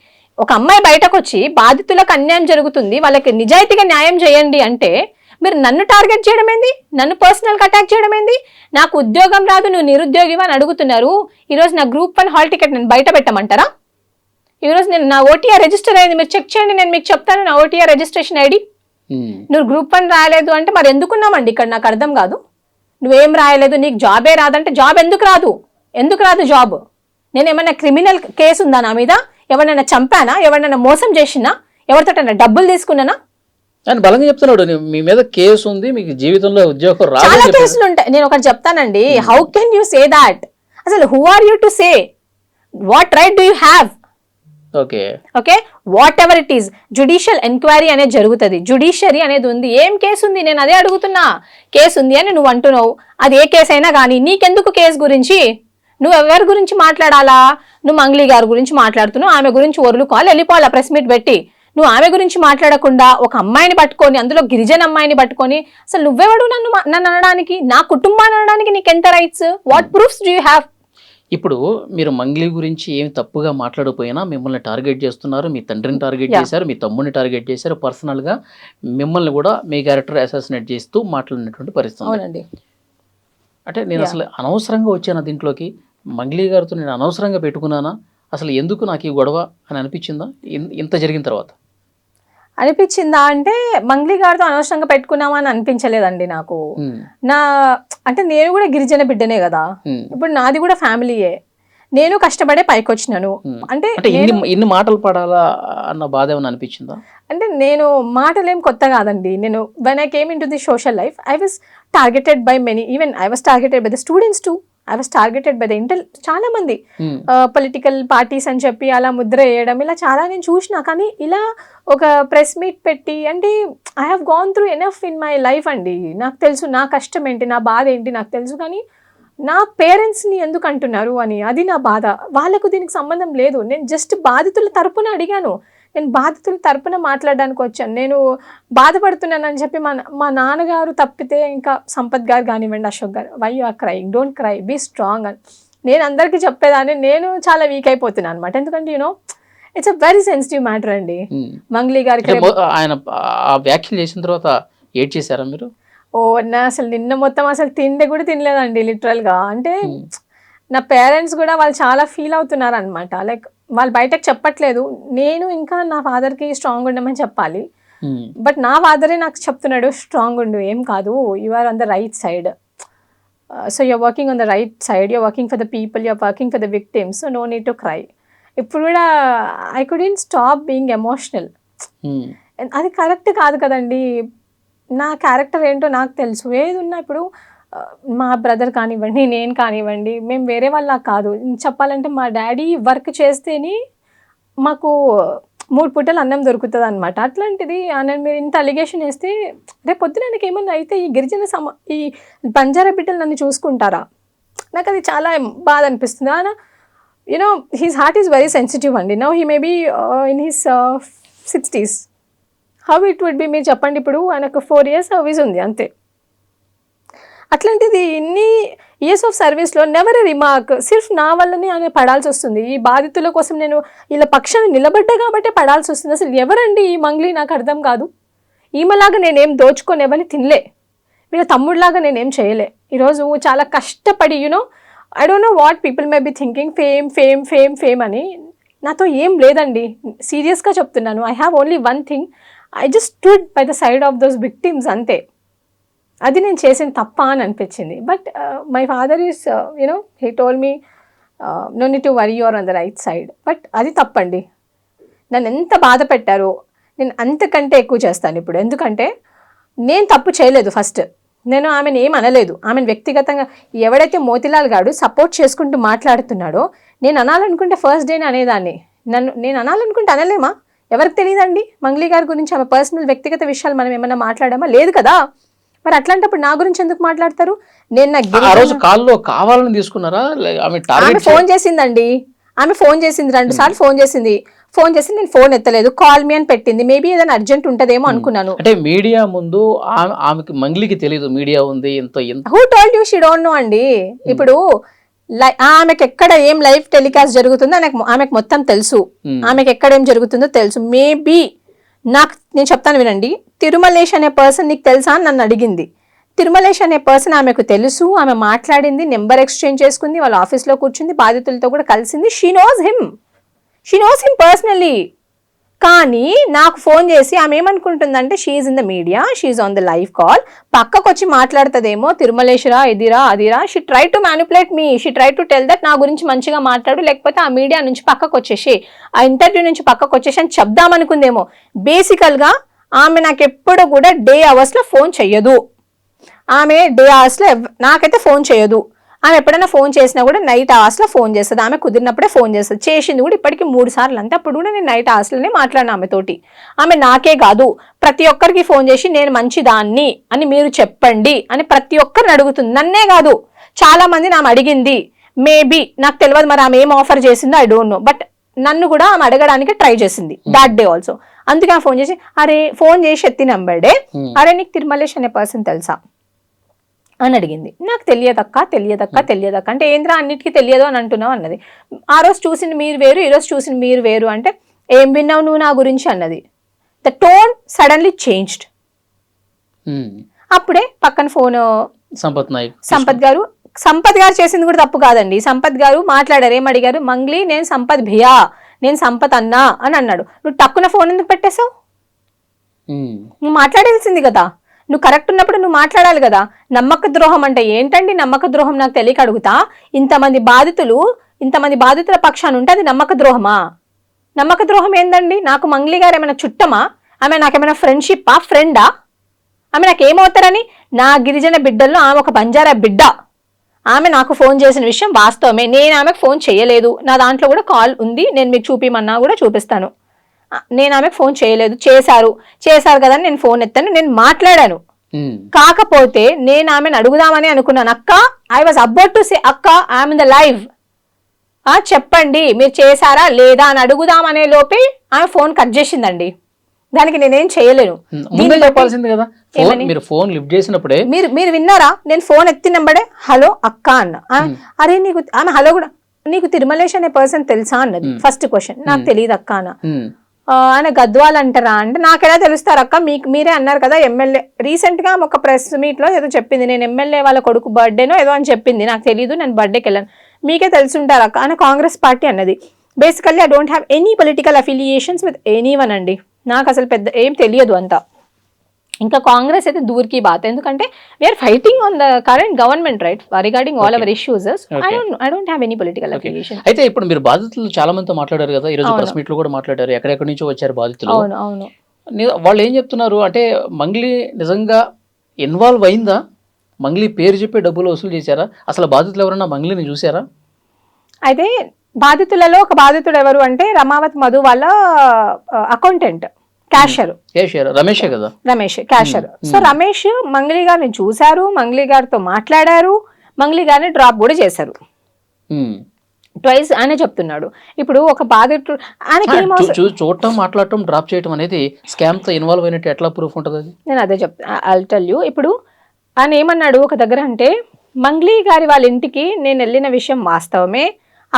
ఒక అమ్మాయి బయటకు వచ్చి బాధితులకు అన్యాయం జరుగుతుంది, వాళ్ళకి నిజాయితీగా న్యాయం చేయండి అంటే మీరు నన్ను టార్గెట్ చేయడం ఏంది? నన్ను పర్సనల్గా అటాక్ చేయడం ఏంది? నాకు ఉద్యోగం రాదు, నువ్వు నిరుద్యోగివా అని అడుగుతున్నారు. ఈరోజు నా Group 1 హాల్ టికెట్ నేను బయట పెట్టమంటారా? ఈరోజు నేను నా ఓటీఆర్ రిజిస్టర్ అయింది, మీరు చెక్ చేయండి, నేను మీకు చెప్తాను నా ఓటీఆర్ రిజిస్ట్రేషన్ ఐడి. నువ్వు Group 1 రాయలేదు అంటే మరి ఎందుకున్నామండి ఇక్కడ? నాకు అర్థం కాదు. నువ్వేం రాయలేదు, నీకు జాబే రాదంటే జాబ్ ఎందుకు రాదు? ఎందుకు రాదు జాబ్? నేను ఏమన్నా క్రిమినల్ కేసు ఉందా నా మీద? ఎవరినైనా చంపానా? ఎవరినైనా మోసం చేసినా? ఎవరితోటైనా డబ్బులు తీసుకున్నానా? అని బలంగా చెప్తున్నాడు, మీ మీద కేసు ఉంది, మీకు జీవితంలో ఉద్యోగం రాదు. చాలా కేసులు ఉంటాయి. నేను ఒకటి చెప్తానండి, how can you say that? అసలు who are you to say? What right do you have? Okay, whatever it is, judicial enquiry అనేది జరుగుతుంది, జ్యుడిషియరీ అనేది ఉంది. ఏం కేసు ఉంది? నేను అదే అడుగుతున్నా. కేసు ఉంది అని నువ్వు అంటున్నావు, అది ఏ కేసు అయినా కానీ నీకెందుకు కేసు గురించి? నువ్వు ఎవరి గురించి మాట్లాడాలా? నువ్వు మంగ్లీ గారి గురించి మాట్లాడుతున్నావు, ఆమె గురించి ఒరులుకోవాలి, వెళ్ళిపోవాలా ప్రెస్ మీట్ పెట్టి. నువ్వు ఆమె గురించి మాట్లాడకుండా ఒక అమ్మాయిని పట్టుకొని, అందులో గిరిజన అమ్మాయిని పట్టుకొని, అసలు నువ్వెవడు నన్ను అనడానికి? నా కుటుంబాన్ని అనడానికి నీకు ఎంత rights? What proofs do you have? ఇప్పుడు మీరు మంగ్లీ గురించి ఏమి తప్పుగా మాట్లాడకపోయినా మిమ్మల్ని టార్గెట్ చేస్తున్నారు, మీ తండ్రిని టార్గెట్ చేశారు, మీ తమ్ముడిని టార్గెట్ చేశారు, పర్సనల్గా మిమ్మల్ని కూడా మీ క్యారెక్టర్ అసాసినేట్ చేస్తూ మాట్లాడినటువంటి పరిస్థితి. అవునండి. అంటే నేను అసలు అనవసరంగా వచ్చాను దీంట్లోకి, మంగ్లీ గారితో నేను అనవసరంగా పెట్టుకున్నానా, అసలు ఎందుకు నాకు ఈ గొడవ అని అనిపించిందా ఇంత జరిగిన తర్వాత? అనిపించిందా అంటే మంగ్లీ గారితో అనవసరంగా పెట్టుకున్నామా అని అనిపించలేదండి నాకు. అంటే నేను కూడా గిరిజన బిడ్డనే కదా, ఇప్పుడు నాది కూడా ఫ్యామిలీయే, నేను కష్టపడే పైకి వచ్చినాను. అంటే ఇన్ని మాటలు పడాలా అన్న బాధ ఏమైనా అనిపించిందా? అంటే నేను మాటలేం కొత్త కాదండి. నేను when I came in to the social life, I was targeted by many, even I was targeted by the students two, I was targeted by the చాలా మంది పొలిటికల్ పార్టీస్ అని చెప్పి అలా ముద్ర వేయడం, ఇలా చాలా నేను చూసినా. కానీ ఇలా ఒక ప్రెస్ మీట్ పెట్టి, అంటే I have gone through enough in my life అండి. నాకు తెలుసు నా కష్టం ఏంటి, నా బాధ ఏంటి నాకు తెలుసు. కానీ నా పేరెంట్స్ని ఎందుకు అంటున్నారు అని, అది నా బాధ. వాళ్ళకు దీనికి సంబంధం లేదు. నేను జస్ట్ బాధితుల తరపున అడిగాను, నేను బాధితుల తరపున మాట్లాడడానికి వచ్చాను. నేను బాధపడుతున్నానని చెప్పి మా నాన్నగారు తప్పితే ఇంకా సంపత్ గారు కానివ్వండి, అశోక్ గారు, why you are crying, don't cry, be strong అని నేను అందరికీ చెప్పేదాన్ని. నేను చాలా వీక్ అయిపోతున్నాను అనమాట. ఎందుకంటే you know it's a very sensitive matter అండి. మంగ్లీ గారికి ఆయన వ్యాఖ్యలు చేసిన తర్వాత ఏడ్ చేశారా మీరు? అసలు నిన్న మొత్తం అసలు తిండి కూడా తినలేదండి లిటరల్గా. అంటే నా పేరెంట్స్ కూడా వాళ్ళు చాలా ఫీల్ అవుతున్నారు అనమాట. లైక్ వాళ్ళు బయటకు చెప్పట్లేదు, నేను ఇంకా నా ఫాదర్కి స్ట్రాంగ్ ఉండమని చెప్పాలి. బట్ నా ఫాదరే నాకు చెప్తున్నాడు, స్ట్రాంగ్ ఉండు, ఏం కాదు, you are on the right side, so you're working on the right side, you're working for the people, you're working for the victims, so no need to cry. ఇప్పుడు కూడా I couldn't stop being emotional. అది correct కాదు కదండి. నా character ఏంటో నాకు తెలుసు. ఏది ఉన్నా ఇప్పుడు మా బ్రదర్ కానివ్వండి, నేను కానివ్వండి, మేము వేరే వాళ్ళ కాదు. చెప్పాలంటే మా డాడీ వర్క్ చేస్తేనే మాకు 3 పూటలు అన్నం దొరుకుతుంది అనమాట. అట్లాంటిది నేను మీరు ఇంత అలిగేషన్ వేస్తే రేపు పొద్దున నాకు ఏమన్నా అయితే ఈ గిరిజన ఈ బంజారా బిడ్డలు నన్ను చూసుకుంటారా? నాకు అది చాలా బాధ అనిపిస్తుంది. You know his heart is very sensitive అండి. Now he may be in his 60s. How it would be, మీరు చెప్పండి. ఇప్పుడు ఆయనకు 4 years సర్వీస్ ఉంది అంతే. అట్లాంటిది ఇన్ని ఇయర్స్ ఆఫ్ సర్వీస్లో నెవర్ ఎ రిమార్క్, సిర్ఫ్ నా వల్లనే ఆయన పడాల్సి వస్తుంది. ఈ బాధితుల కోసం నేను ఇలా పక్షాన నిలబడ్డా కాబట్టి పడాల్సి వస్తుంది. అసలు ఎవరండి ఈ మంగ్లీ, నాకు అర్థం కాదు. ఈమెలాగా నేనేం దోచుకొని ఎవరిని తినలే, వీళ్ళ తమ్ముడిలాగా నేనేం చేయలే. ఈరోజు చాలా కష్టపడి you know I don't know what people may be thinking, fame fame fame fame అని. నాతో ఏం లేదండి, సీరియస్గా చెప్తున్నాను. I have only one thing, I just stood by the side of those victims, అంతే. అది నేను చేసిన తప్ప అని అనిపించింది. But my father is you know he told me no need to worry, you're on the right side. But అది తప్పండి. నన్ను ఎంత బాధ పెట్టారో నేను అంతకంటే ఎక్కువ చేస్తాను ఇప్పుడు. ఎందుకంటే నేను తప్పు చేయలేదు. ఫస్ట్ నేను ఆమెను ఏం అనలేదు. ఆమెను వ్యక్తిగతంగా ఎవడైతే మోతిలాల్ గాడు సపోర్ట్ చేసుకుంటూ మాట్లాడుతున్నాడో, నేను అనాలనుకుంటే ఫస్ట్ డేని అనేదాన్ని. నేను అనాలనుకుంటే అనలేమా? ఎవరికి తెలియదండి మంగ్లీ గారి గురించి? ఆమె పర్సనల్ వ్యక్తిగత విషయాలు మనం ఏమన్నా మాట్లాడామా? లేదు కదా. మరి అట్లాంటప్పుడు నా గురించి ఎందుకు మాట్లాడతారు? నేను కావాలని తీసుకున్నారా? ఆమె ఫోన్ చేసిందండి, ఆమె ఫోన్ చేసింది 2 సార్లు ఫోన్ చేసింది. నేను ఫోన్ ఎత్తలేదు, కాల్ మీ అని పెట్టింది. మేబీ ఏదైనా అర్జెంట్ ఉంటదేమో అనుకున్నాను. అంటే మీడియా ముందు ఆమెకి మంగ్లీకి తెలియదు మీడియా ఉంది. Who told you she don't know అండి. ఇప్పుడు ఆమెకి ఎక్కడ ఏం లైవ్ టెలికాస్ట్ జరుగుతుందో ఆమెకు మొత్తం తెలుసు. ఆమెకి ఎక్కడ ఏం జరుగుతుందో తెలుసు. మేబీ నేను చెప్తాను వినండి. తిరుమలేష్ అనే పర్సన్ నీకు తెలుసా అని నన్ను అడిగింది. తిరుమలేష్ అనే పర్సన్ ఆమెకు తెలుసు. ఆమె మాట్లాడింది, నెంబర్ ఎక్స్చేంజ్ చేసుకుంది, వాళ్ళ ఆఫీస్లో కూర్చుంది, బాధితులతో కూడా కలిసింది. She knows him personally. కానీ నాకు ఫోన్ చేసి ఆమె ఏమనుకుంటుందంటే she's in the media, she's on the live call, పక్కకు వచ్చి మాట్లాడుతుందేమో, తిరుమలేశ్వరా ఇదిరా అదిరా. She try to manipulate me, she try to tell that నా గురించి మంచిగా మాట్లాడు, లేకపోతే ఆ మీడియా నుంచి పక్కకు వచ్చేసి, ఆ ఇంటర్వ్యూ నుంచి పక్కకు వచ్చేసి అని చెప్దామనుకుందేమో. బేసికల్గా ఆమె నాకు ఎప్పుడు కూడా డే అవర్స్లో ఫోన్ చెయ్యదు. ఆమె డే అవర్స్లో నాకైతే ఫోన్ చేయదు. ఆమె ఎప్పుడైనా ఫోన్ చేసినా కూడా నైట్ అవర్స్లో ఫోన్ చేస్తుంది. ఆమె కుదిరినప్పుడే ఫోన్ చేస్తుంది. చేసింది కూడా ఇప్పటికీ 3 సార్లు అంతే. అప్పుడు కూడా నేను నైట్ అవర్స్లోనే మాట్లాడిన ఆమెతోటి. ఆమె నాకే కాదు ప్రతి ఒక్కరికి ఫోన్ చేసి నేను మంచిదాన్ని అని మీరు చెప్పండి అని ప్రతి ఒక్కరిని అడుగుతుంది. నన్నే కాదు చాలా మంది ఆమె అడిగింది. మేబీ నాకు తెలియదు మరి ఆమె ఏం ఆఫర్ చేసిందో ఐ డోంట్ నో, బట్ నన్ను కూడా ఆమె అడగడానికి ట్రై చేసింది దాట్ డే ఆల్సో. అందుకే ఆమె ఫోన్ చేసి ఫోన్ చేసి ఎత్తి నంబర్డే, నీకు తిరుమలేష్ అనే పర్సన్ తెలుసా అని అడిగింది. నాకు తెలియదక్క అంటే ఏంద్రా అన్నిటికీ తెలియదు అని అంటున్నావు అన్నది. ఆ రోజు చూసింది మీరు వేరు, ఈ రోజు చూసింది మీరు వేరు అంటే ఏం విన్నావు నువ్వు నా గురించి అన్నది. The tone suddenly changed. అప్పుడే పక్కన ఫోన్ సంపత్ గారు చేసింది కూడా తప్పు కాదండి. సంపత్ గారు మాట్లాడారు, ఏం అడిగారు, మంగ్లీ నేను సంపత్ భియా, నేను సంపత్ అన్నా అని అన్నాడు. నువ్వు టక్కున ఫోన్ ఎందుకు పెట్టేశావు? నువ్వు మాట్లాడాల్సింది కదా, నువ్వు కరెక్ట్ ఉన్నప్పుడు నువ్వు మాట్లాడాలి కదా. నమ్మక ద్రోహం అంటే ఏంటండి? నమ్మక ద్రోహం నాకు తెలియక అడుగుతా. ఇంతమంది బాధితుల పక్షాన ఉంటే అది నమ్మక ద్రోహమా? నమ్మక ద్రోహం ఏందండి? నాకు మంగ్లీ గారు ఏమైనా చుట్టమా? ఆమె నాకేమైనా ఫ్రెండ్షిప్పా, ఫ్రెండా? ఆమె నాకేమవుతారని? నా గిరిజన బిడ్డల్లో ఆమె ఒక బంజారా బిడ్డ. ఆమె నాకు ఫోన్ చేసిన విషయం వాస్తవమే. నేను ఆమెకు ఫోన్ చేయలేదు. నా దాంట్లో కూడా కాల్ ఉంది, నేను మీకు చూపిమన్నా కూడా చూపిస్తాను. నేను ఆమెకు ఫోన్ చేయలేదు. చేశారు కదా నేను ఫోన్ ఎత్తాను, నేను మాట్లాడాను. కాకపోతే నేను ఆమెను అడుగుదామని అనుకున్నాను. అక్క, I was about to say అక్క ఐఎమ్ ఇన్ ద లైవ్, చెప్పండి మీరు చేశారా లేదా అని అడుగుదామనే లోపే ఆమె ఫోన్ కట్ చేసిందండి. దానికి నేనేం చేయలేను. మీరు విన్నారా? నేను ఫోన్ ఎత్తినంబడే హలో అక్క అన్న. అరే నీకు ఆమె హలో కూడా, నీకు తిరుమలేష్ అనే పర్సన్ తెలుసా అన్నది. ఫస్ట్ క్వశ్చన్, నాకు తెలియదు అక్క అన్న. ఆయన గద్వాల్ అంటారా అంటే నాకు ఎలా తెలుస్తారు అక్క, మీరే అన్నారు కదా ఎమ్మెల్యే. రీసెంట్ గా ఒక ప్రెస్ మీట్ లో ఏదో చెప్పింది, నేను ఎమ్మెల్యే వాళ్ళ కొడుకు బర్త్డేనో ఏదో అని చెప్పింది. నాకు తెలియదు, నేను బర్త్డేకి వెళ్ళాను. మీకే తెలుసుంటారు అక్క అని కాంగ్రెస్ పార్టీ అన్నది. Basically I don't have any political affiliations with any one అండి. నాకు అసలు పెద్ద ఏం తెలియదు అంతా. ఇంకా కాంగ్రెస్ అయితే దూర్కి బాత్, ఎందుకంటే we're fighting on the current government right regarding all our issues. I don't have any political affiliation. అయితే ఇప్పుడు మీరు బాధితులు చాలా మందితో మాట్లాడారు కదా, ఈ రోజు ప్రెస్ మీట్ లో కూడా మాట్లాడారు, ఎక్కడెక్కడి నుంచో వచ్చారు బాధితులు. అవును. వాళ్ళు ఏం చెప్తున్నారు అంటే, మంగ్లీ నిజంగా ఇన్వాల్వ్ అయిందా? మంగ్లీ పేరు చెప్పి డబ్బులు వసూలు చేశారా? అసలు బాధితులు ఎవరన్నా మంగ్లీని చూసారా? అయితే బాధితులలో ఒక బాధితుడు ఎవరు అంటే రమావత్ మధు వాళ్ళ అకౌంటెంట్, క్యాషియర్ రమేష్ కదా, రమేష్ క్యాషియర్. సో రమేష్ మంగ్లీ గారిని చూశారు, మంగ్లీ గారితో మాట్లాడారు, మంగ్లీ గారిని డ్రాప్ కూడా చేశారు ట్వైస్ ఆయన చెప్తున్నాడు. ఇప్పుడు ఒక బాధితుడు చూడటం, మాట్లాడటం, డ్రాప్ చేయడం అనేది స్కామ్ తో ఇన్వాల్వ్ అయినట్టు ఎట్లా ప్రూఫ్ ఉంటుంది? నేను అదే చెప్తాను, ఐల్ టెల్ యూ. ఇప్పుడు ఆయన ఏమన్నాడు ఒక దగ్గర అంటే, మంగ్లీ గారి వాళ్ళ ఇంటికి నేను వెళ్ళిన విషయం వాస్తవమే,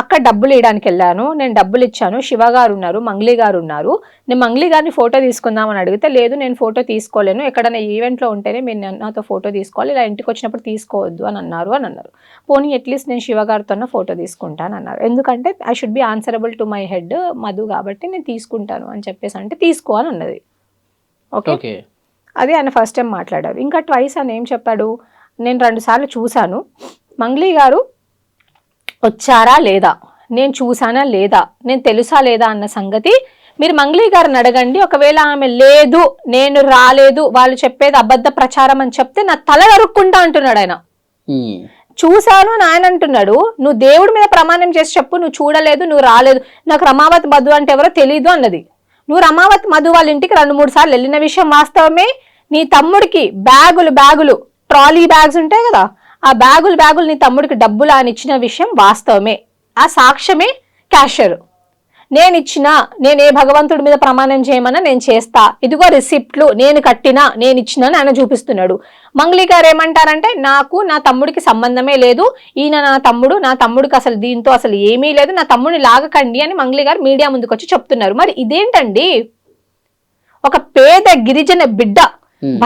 అక్కడ డబ్బులు ఇవ్వడానికి వెళ్ళాను, నేను డబ్బులు ఇచ్చాను, శివ గారు ఉన్నారు, మంగ్లీ గారు ఉన్నారు, నేను మంగ్లీ గారిని ఫోటో తీసుకుందామని అడిగితే లేదు నేను ఫోటో తీసుకోలేను, ఎక్కడైనా ఈవెంట్లో ఉంటేనే మీరు నాతో ఫోటో తీసుకోవాలి, ఇలా ఇంటికి వచ్చినప్పుడు తీసుకోవద్దు అని అన్నారు. పోనీ అట్లీస్ట్ నేను శివ గారితో ఫోటో తీసుకుంటాను అన్నారు. ఎందుకంటే I should be answerable to my head Madhu, కాబట్టి నేను తీసుకుంటాను అని చెప్పేసి అంటే తీసుకో అని అన్నది. ఓకే, అది ఆయన ఫస్ట్ టైం మాట్లాడారు. ఇంకా ట్వైస్ అని ఏం చెప్పాడు, నేను 2 సార్లు చూశాను, మంగ్లీ గారు వచ్చారా లేదా, నేను చూసానా లేదా, నేను తెలుసా లేదా అన్న సంగతి మీరు మంగ్లీ గారిని అడగండి. ఒకవేళ ఆమె లేదు, నేను రాలేదు, వాళ్ళు చెప్పేది అబద్ధ ప్రచారం అని చెప్తే నా తల నరుక్కుంటా అంటున్నాడు ఆయన. చూశాను అని ఆయన అంటున్నాడు. నువ్వు దేవుడి మీద ప్రమాణం చేసి చెప్పు, నువ్వు చూడలేదు, నువ్వు రాలేదు, నాకు రమావత్ మధు అంటే ఎవరో తెలీదు అన్నది. నువ్వు రమావత్ మధు వాళ్ళ ఇంటికి 2-3 సార్లు వెళ్ళిన విషయం వాస్తవమే. నీ తమ్ముడికి బ్యాగులు ట్రాలీ బ్యాగ్స్ ఉంటాయి కదా, ఆ బ్యాగులు నీ తమ్ముడికి డబ్బులు అని ఇచ్చిన విషయం వాస్తవమే. ఆ సాక్ష్యమే క్యాషియర్. నేను ఏ భగవంతుడి మీద ప్రమాణం చేయమన్నా నేను చేస్తా, ఇదిగో రిసిప్ట్లు, నేను కట్టినా, నేను ఇచ్చినా అని ఆయన చూపిస్తున్నాడు. మంగ్లీ గారు ఏమంటారంటే, నాకు నా తమ్ముడికి సంబంధమే లేదు, ఈయన నా తమ్ముడికి అసలు దీంతో అసలు ఏమీ లేదు, నా తమ్ముడిని లాగకండి అని మంగ్లీ గారు మీడియా ముందుకు వచ్చి చెప్తున్నారు. మరి ఇదేంటండి? ఒక పేద గిరిజన బిడ్డ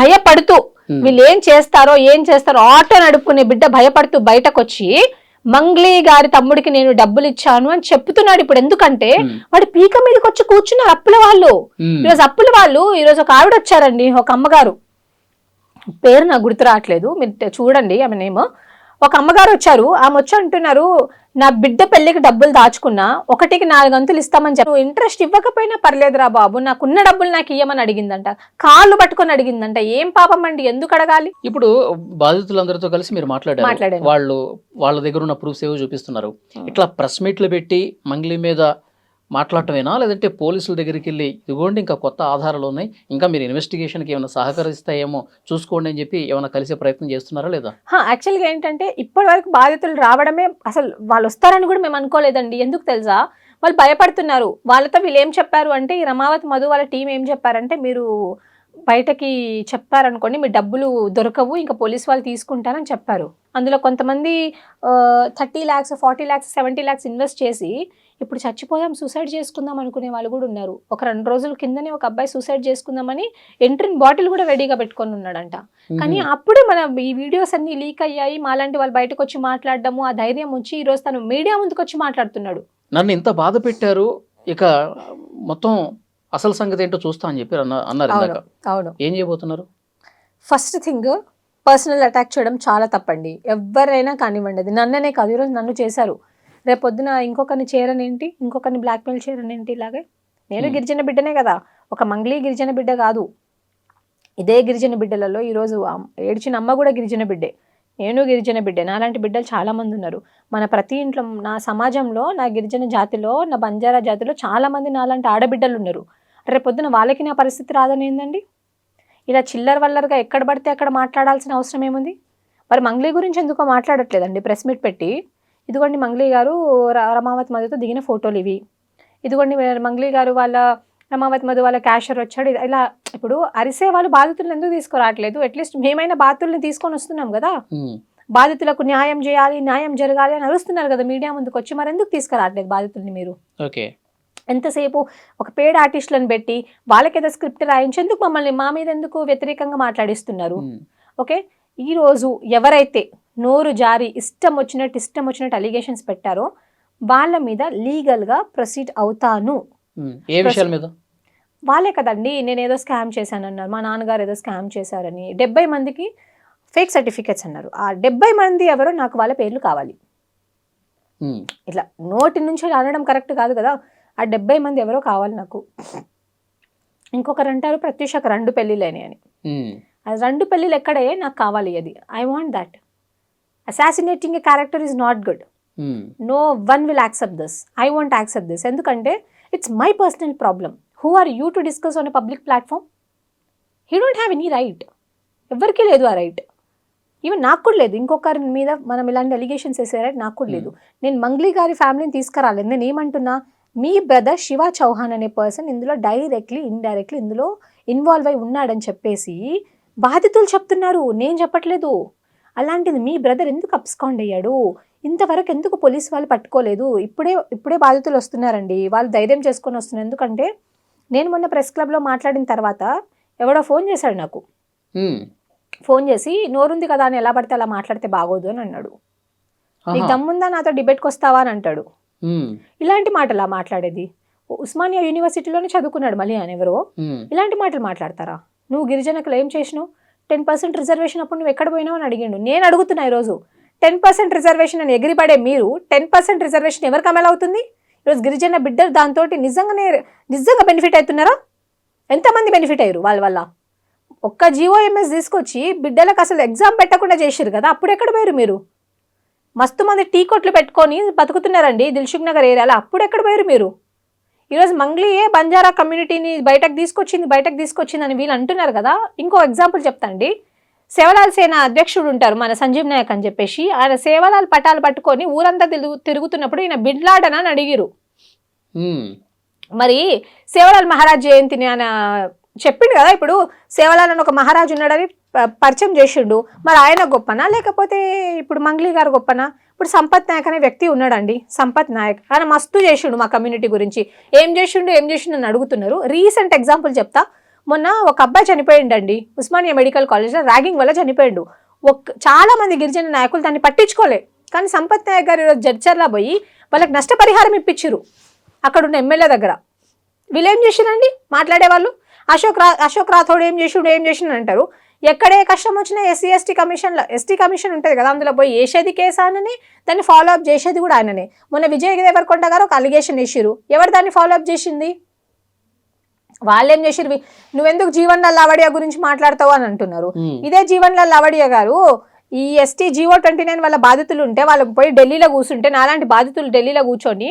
భయపడుతూ వీళ్ళు ఏం చేస్తారో ఆటో నడుపుకునే బిడ్డ భయపడుతూ బయటకు వచ్చి మంగ్లీ గారి తమ్ముడికి నేను డబ్బులు ఇచ్చాను అని చెప్తున్నాడు. ఇప్పుడు ఎందుకంటే వాడు పీక మీదకి వచ్చి కూర్చున్నారు అప్పుల వాళ్ళు. ఈరోజు ఒక ఆవిడ వచ్చారండి, ఒక అమ్మగారు, పేరు నాకు గుర్తు రావట్లేదు, మీరు చూడండి ఆమె నేమ్. ఒక అమ్మగారు వచ్చారు, ఆమె వచ్చి అంటున్నారు, నా బిడ్డ పెళ్లికి డబ్బులు దాచుకున్నా 1కి 4 గంతులు ఇస్తామని చెప్పి ఇంట్రెస్ట్ ఇవ్వకపోయినా పర్లేదురా బాబు, నాకున్న డబ్బులు నాకు ఇయ్యమని అడిగిందంట, కాళ్ళు పట్టుకొని అడిగిందంట. ఏం పాపం అండి, ఎందుకు అడగాలి? ఇప్పుడు బాధితులందరితో కలిసి మీరు మాట్లాడారు, వాళ్ళ దగ్గర ఉన్న ప్రూఫ్స్ ఏవో చూపిస్తున్నారు. ఇట్లా ప్రెస్ మీట్లు పెట్టి మంగ్లీ మీద మాట్లాడటమేనా, లేదంటే పోలీసుల దగ్గరికి వెళ్ళి ఇదిగోండి ఇంకా కొత్త ఆధారాలు ఉన్నాయి, ఇంకా మీరు ఇన్వెస్టిగేషన్కి ఏమైనా సహకరిస్తాయేమో చూసుకోండి అని చెప్పి ఏమైనా కలిసే ప్రయత్నం చేస్తున్నారా లేదా? యాక్చువల్గా ఏంటంటే ఇప్పటి వరకు బాధితులు రావడమే, అసలు వాళ్ళు వస్తారని కూడా మేము అనుకోలేదండి. ఎందుకు తెలుసా, వాళ్ళు భయపడుతున్నారు. వాళ్ళతో వీళ్ళు ఏం చెప్పారు అంటే, ఈ రమావతి మధు వాళ్ళ టీం ఏం చెప్పారంటే, మీరు బయటకి చెప్పారనుకోండి మీ డబ్బులు దొరకవు, ఇంకా పోలీస్ వాళ్ళు తీసుకుంటారని చెప్పారు. అందులో కొంతమంది 30 lakhs 40 lakhs 70 lakhs ఇన్వెస్ట్ చేసి ఇప్పుడు చచ్చిపోదాం సూసైడ్ చేసుకుందాం అనుకునే వాళ్ళు కూడా ఉన్నారు. ఒక 2 రోజుల కిందనే ఒక అబ్బాయి సూసైడ్ చేసుకుందామని ఎంట్రిన్ బాటిల్ కూడా రెడీగా పెట్టుకొని ఉన్నాడంట. కానీ అప్పుడే మన ఈ వీడియోస్ అన్ని లీక్ అయ్యాయి, మాలాంటి వాళ్ళు బయటకు వచ్చి మాట్లాడడము, ఆ ధైర్యం వచ్చి ఈ రోజు తను మీడియా ముందుకు వచ్చి మాట్లాడుతున్నాడు. నన్ను ఇంత బాధ పెట్టారు, ఇక మొత్తం అసలు సంగతి ఏంటో చూస్తా అని చెప్పి అన్నారు ఇందాక. అవును, ఏం చేయబోతున్నారు? ఫస్ట్ థింగ్, పర్సనల్ అటాక్ చేయడం చాలా తప్పండి. ఎవరైనా కానివ్వండి, అది నన్ననే కాదు, ఈరోజు నన్ను చేశారు, రేపు పొద్దున ఇంకొకరిని చేరనేంటి, ఇంకొకరిని బ్లాక్మెయిల్ చేయరనేంటి. ఇలాగే నేను గిరిజన బిడ్డనే కదా, ఒక మంగ్లీ గిరిజన బిడ్డ కాదు. ఇదే గిరిజన బిడ్డలలో ఈరోజు ఏడ్చిన అమ్మ కూడా గిరిజన బిడ్డే, నేను గిరిజన బిడ్డే. నాలాంటి బిడ్డలు చాలామంది ఉన్నారు మన ప్రతి ఇంట్లో. నా సమాజంలో, నా గిరిజన జాతిలో, నా బంజారా జాతిలో చాలామంది నాలాంటి ఆడబిడ్డలు ఉన్నారు. రేపు పొద్దున వాళ్ళకి నా పరిస్థితి రాదని ఏందండి? ఇలా చిల్లర వల్లరుగా ఎక్కడ పడితే అక్కడ మాట్లాడాల్సిన అవసరం ఏముంది? మరి మంగ్లీ గురించి ఎందుకో మాట్లాడట్లేదండి ప్రెస్ మీట్ పెట్టి. ఇదిగోండి మంగ్లీ గారు రమావతి మధుతో దిగిన ఫోటోలు ఇవి, ఇదిగోండి మంగ్లీ గారు వాళ్ళ రమావతి మధు వాళ్ళ క్యాషియర్ వచ్చాడు. ఇలా ఇప్పుడు అరిసే వాళ్ళు బాధితులను ఎందుకు తీసుకురావట్లేదు? అట్లీస్ట్ మేమైనా బాధితుల్ని తీసుకొని వస్తున్నాం కదా, బాధితులకు న్యాయం చేయాలి, న్యాయం జరగాలి అని అరుస్తున్నారు కదా మీడియా ముందుకు వచ్చి. మరి ఎందుకు తీసుకురావట్లేదు బాధితుల్ని మీరు? ఓకే, ఎంతసేపు ఒక పేడ్ ఆర్టిస్టులను పెట్టి వాళ్ళకేదో స్క్రిప్ట్ రాయించేందుకు మమ్మల్ని మా మీద ఎందుకు వ్యతిరేకంగా మాట్లాడిస్తున్నారు? ఓకే, ఈరోజు ఎవరైతే నోరు జారి ఇష్టం వచ్చినట్టు అలిగేషన్స్ పెట్టారో వాళ్ళ మీద లీగల్గా ప్రొసీడ్ అవుతాను. ఏ విషయాల మీద? వాళ్ళే కదండి, నేను ఏదో స్కామ్ చేశానన్నారు, మా నాన్నగారు ఏదో స్కామ్ చేశారని 70 మందికి ఫేక్ సర్టిఫికెట్స్ అన్నారు. ఆ 70 మంది ఎవరో నాకు వాళ్ళ పేర్లు కావాలి. ఇట్లా నోటి నుంచి అనడం కరెక్ట్ కాదు కదా. ఆ 70 మంది ఎవరో కావాలి నాకు. ఇంకొకరు అంటారు ప్రత్యూషకు 2 పెళ్ళిళ్ళని అని. అది 2 పెళ్ళిళ్ళు ఎక్కడే నాకు కావాలి. అది I want that. Assassinating a character is not good. No one will accept this. I want accept this. ఎందుకంటే it's my personal problem. Who are you to discuss on a public platform? He don't have any right. ఎవరికీ లేదు ఆ right. Even నాకు కూడా లేదు. ఇంకొకరి మీద మనం ఇలాంటి అలిగేషన్స్ వేసే రైట్ నాకు కూడా లేదు. నేను మంగ్లీ గారి ఫ్యామిలీని తీసుకురాలేదు. నేను ఏమంటున్నా, మీ బ్రదర్ శివ చౌహాన్ అనే పర్సన్ ఇందులో డైరెక్ట్లీ ఇండైరెక్ట్లీ ఇందులో ఇన్వాల్వ్ అయి ఉన్నాడని చెప్పేసి బాధితులు చెప్తున్నారు, నేను చెప్పట్లేదు. అలాంటిది మీ బ్రదర్ ఎందుకు అబ్స్కాండ్ అయ్యాడు? ఇంతవరకు ఎందుకు పోలీసు వాళ్ళు పట్టుకోలేదు? ఇప్పుడే బాధితులు వస్తున్నారండి, వాళ్ళు ధైర్యం చేసుకొని వస్తున్నారు. ఎందుకంటే నేను మొన్న ప్రెస్ క్లబ్లో మాట్లాడిన తర్వాత ఎవడో ఫోన్ చేశాడు నాకు. ఫోన్ చేసి నోరుంది కదా అని ఎలా పడితే అలా మాట్లాడితే బాగోదు అని అన్నాడు. నీకు దమ్ముందా నాతో డిబేట్కి వస్తావా అని అంటాడు. ఇలాంటి మాటలు మాట్లాడేది? ఉస్మానియా యూనివర్సిటీలోనే చదువుకున్నాడు మళ్ళీ అని ఎవరో. ఇలాంటి మాటలు మాట్లాడతారా? నువ్వు గిరిజనకులు ఏం చేసినావు? 10% రిజర్వేషన్ అప్పుడు నువ్వు ఎక్కడ పోయినావు అని అడిగిండు. నేను అడుగుతున్నా ఈరోజు, 10% రిజర్వేషన్ అని ఎగిరిపడే మీరు 10% రిజర్వేషన్ ఎవరికి అమలు అవుతుంది? ఈరోజు గిరిజన బిడ్డలు దాంతో నిజంగా బెనిఫిట్ అవుతున్నారా? ఎంతమంది బెనిఫిట్ అయ్యారు వాళ్ళ వల్ల? ఒక్క GOMS తీసుకొచ్చి బిడ్డలకు అసలు ఎగ్జామ్ పెట్టకుండా చేసారు కదా, అప్పుడు ఎక్కడ పోయారు మీరు? మస్తు మంది టీ కొట్లు పెట్టుకొని బతుకుతున్నారండి దిల్సుఖ్ నగర్ ఏరియాలో, అప్పుడు ఎక్కడ పోయారు మీరు? ఈరోజు మంగ్లీయే బంజారా కమ్యూనిటీని బయటకు తీసుకొచ్చింది అని వీళ్ళు అంటున్నారు కదా. ఇంకో ఎగ్జాంపుల్ చెప్తాండి. సేవలాల్ సేన అధ్యక్షుడు ఉంటారు మన సంజీవ్ నాయక్ అని చెప్పేసి, ఆయన సేవలాల్ పటాలు పట్టుకొని ఊరంతా తిరుగుతున్నప్పుడు ఈయన బిడ్లాడనా అని అడిగిరు. మరి సేవలాల్ మహారాజ్ జయంతిని ఆయన చెప్పిండు కదా. ఇప్పుడు సేవలాల్ అని ఒక మహారాజు ఉన్నాడని పరిచయం చేసిండు. మరి ఆయన గొప్పనా లేకపోతే ఇప్పుడు మంగ్లీ గారు గొప్పనా? ఇప్పుడు సంపత్ నాయక్ అనే వ్యక్తి ఉన్నాడండి, సంపత్ నాయక్. ఆయన మస్తు చేసిండు మా కమ్యూనిటీ గురించి. ఏం చేసిండు అని అడుగుతున్నారు. రీసెంట్ ఎగ్జాంపుల్ చెప్తా. మొన్న ఒక అబ్బాయి చనిపోయిండండి ఉస్మానియా మెడికల్ కాలేజ్లో, ర్యాగింగ్ వల్ల చనిపోయిండు. చాలా మంది గిరిజన నాయకులు దాన్ని పట్టించుకోలే. కానీ సంపత్ నాయక్ గారు ఈరోజు జడ్చర్లా పోయి వాళ్ళకి నష్టపరిహారం ఇప్పించారు అక్కడున్న ఎమ్మెల్యే దగ్గర. వీళ్ళు ఏం చేసిరండి మాట్లాడేవాళ్ళు? అశోక్ రాథోడ్ ఏం చేసిండు అంటారు. ఎక్కడే కష్టం వచ్చినా ఎస్సీ ఎస్టీ కమిషన్ ఉంటుంది కదా, అందులో పోయి వేసేది కేసు ఆయననే, దాన్ని ఫాలో అప్ చేసేది కూడా ఆయననే. మొన్న విజయ్ దేవరకొండ గారు ఒక అలిగేషన్ వేసిరు. ఎవరు దాన్ని ఫాలో అప్ చేసింది? వాళ్ళేం చేసిరు? నువ్వెందుకు జీవన్ లాల్ లావడియా గురించి మాట్లాడతావు అని అంటున్నారు. ఇదే జీవన్ లాల్ లావడియా గారు ఈ ST GO 29 వాళ్ళ బాధితులు ఉంటే వాళ్ళకి పోయి ఢిల్లీలో కూర్చుంటే, నాలాంటి బాధితులు ఢిల్లీలో కూర్చొని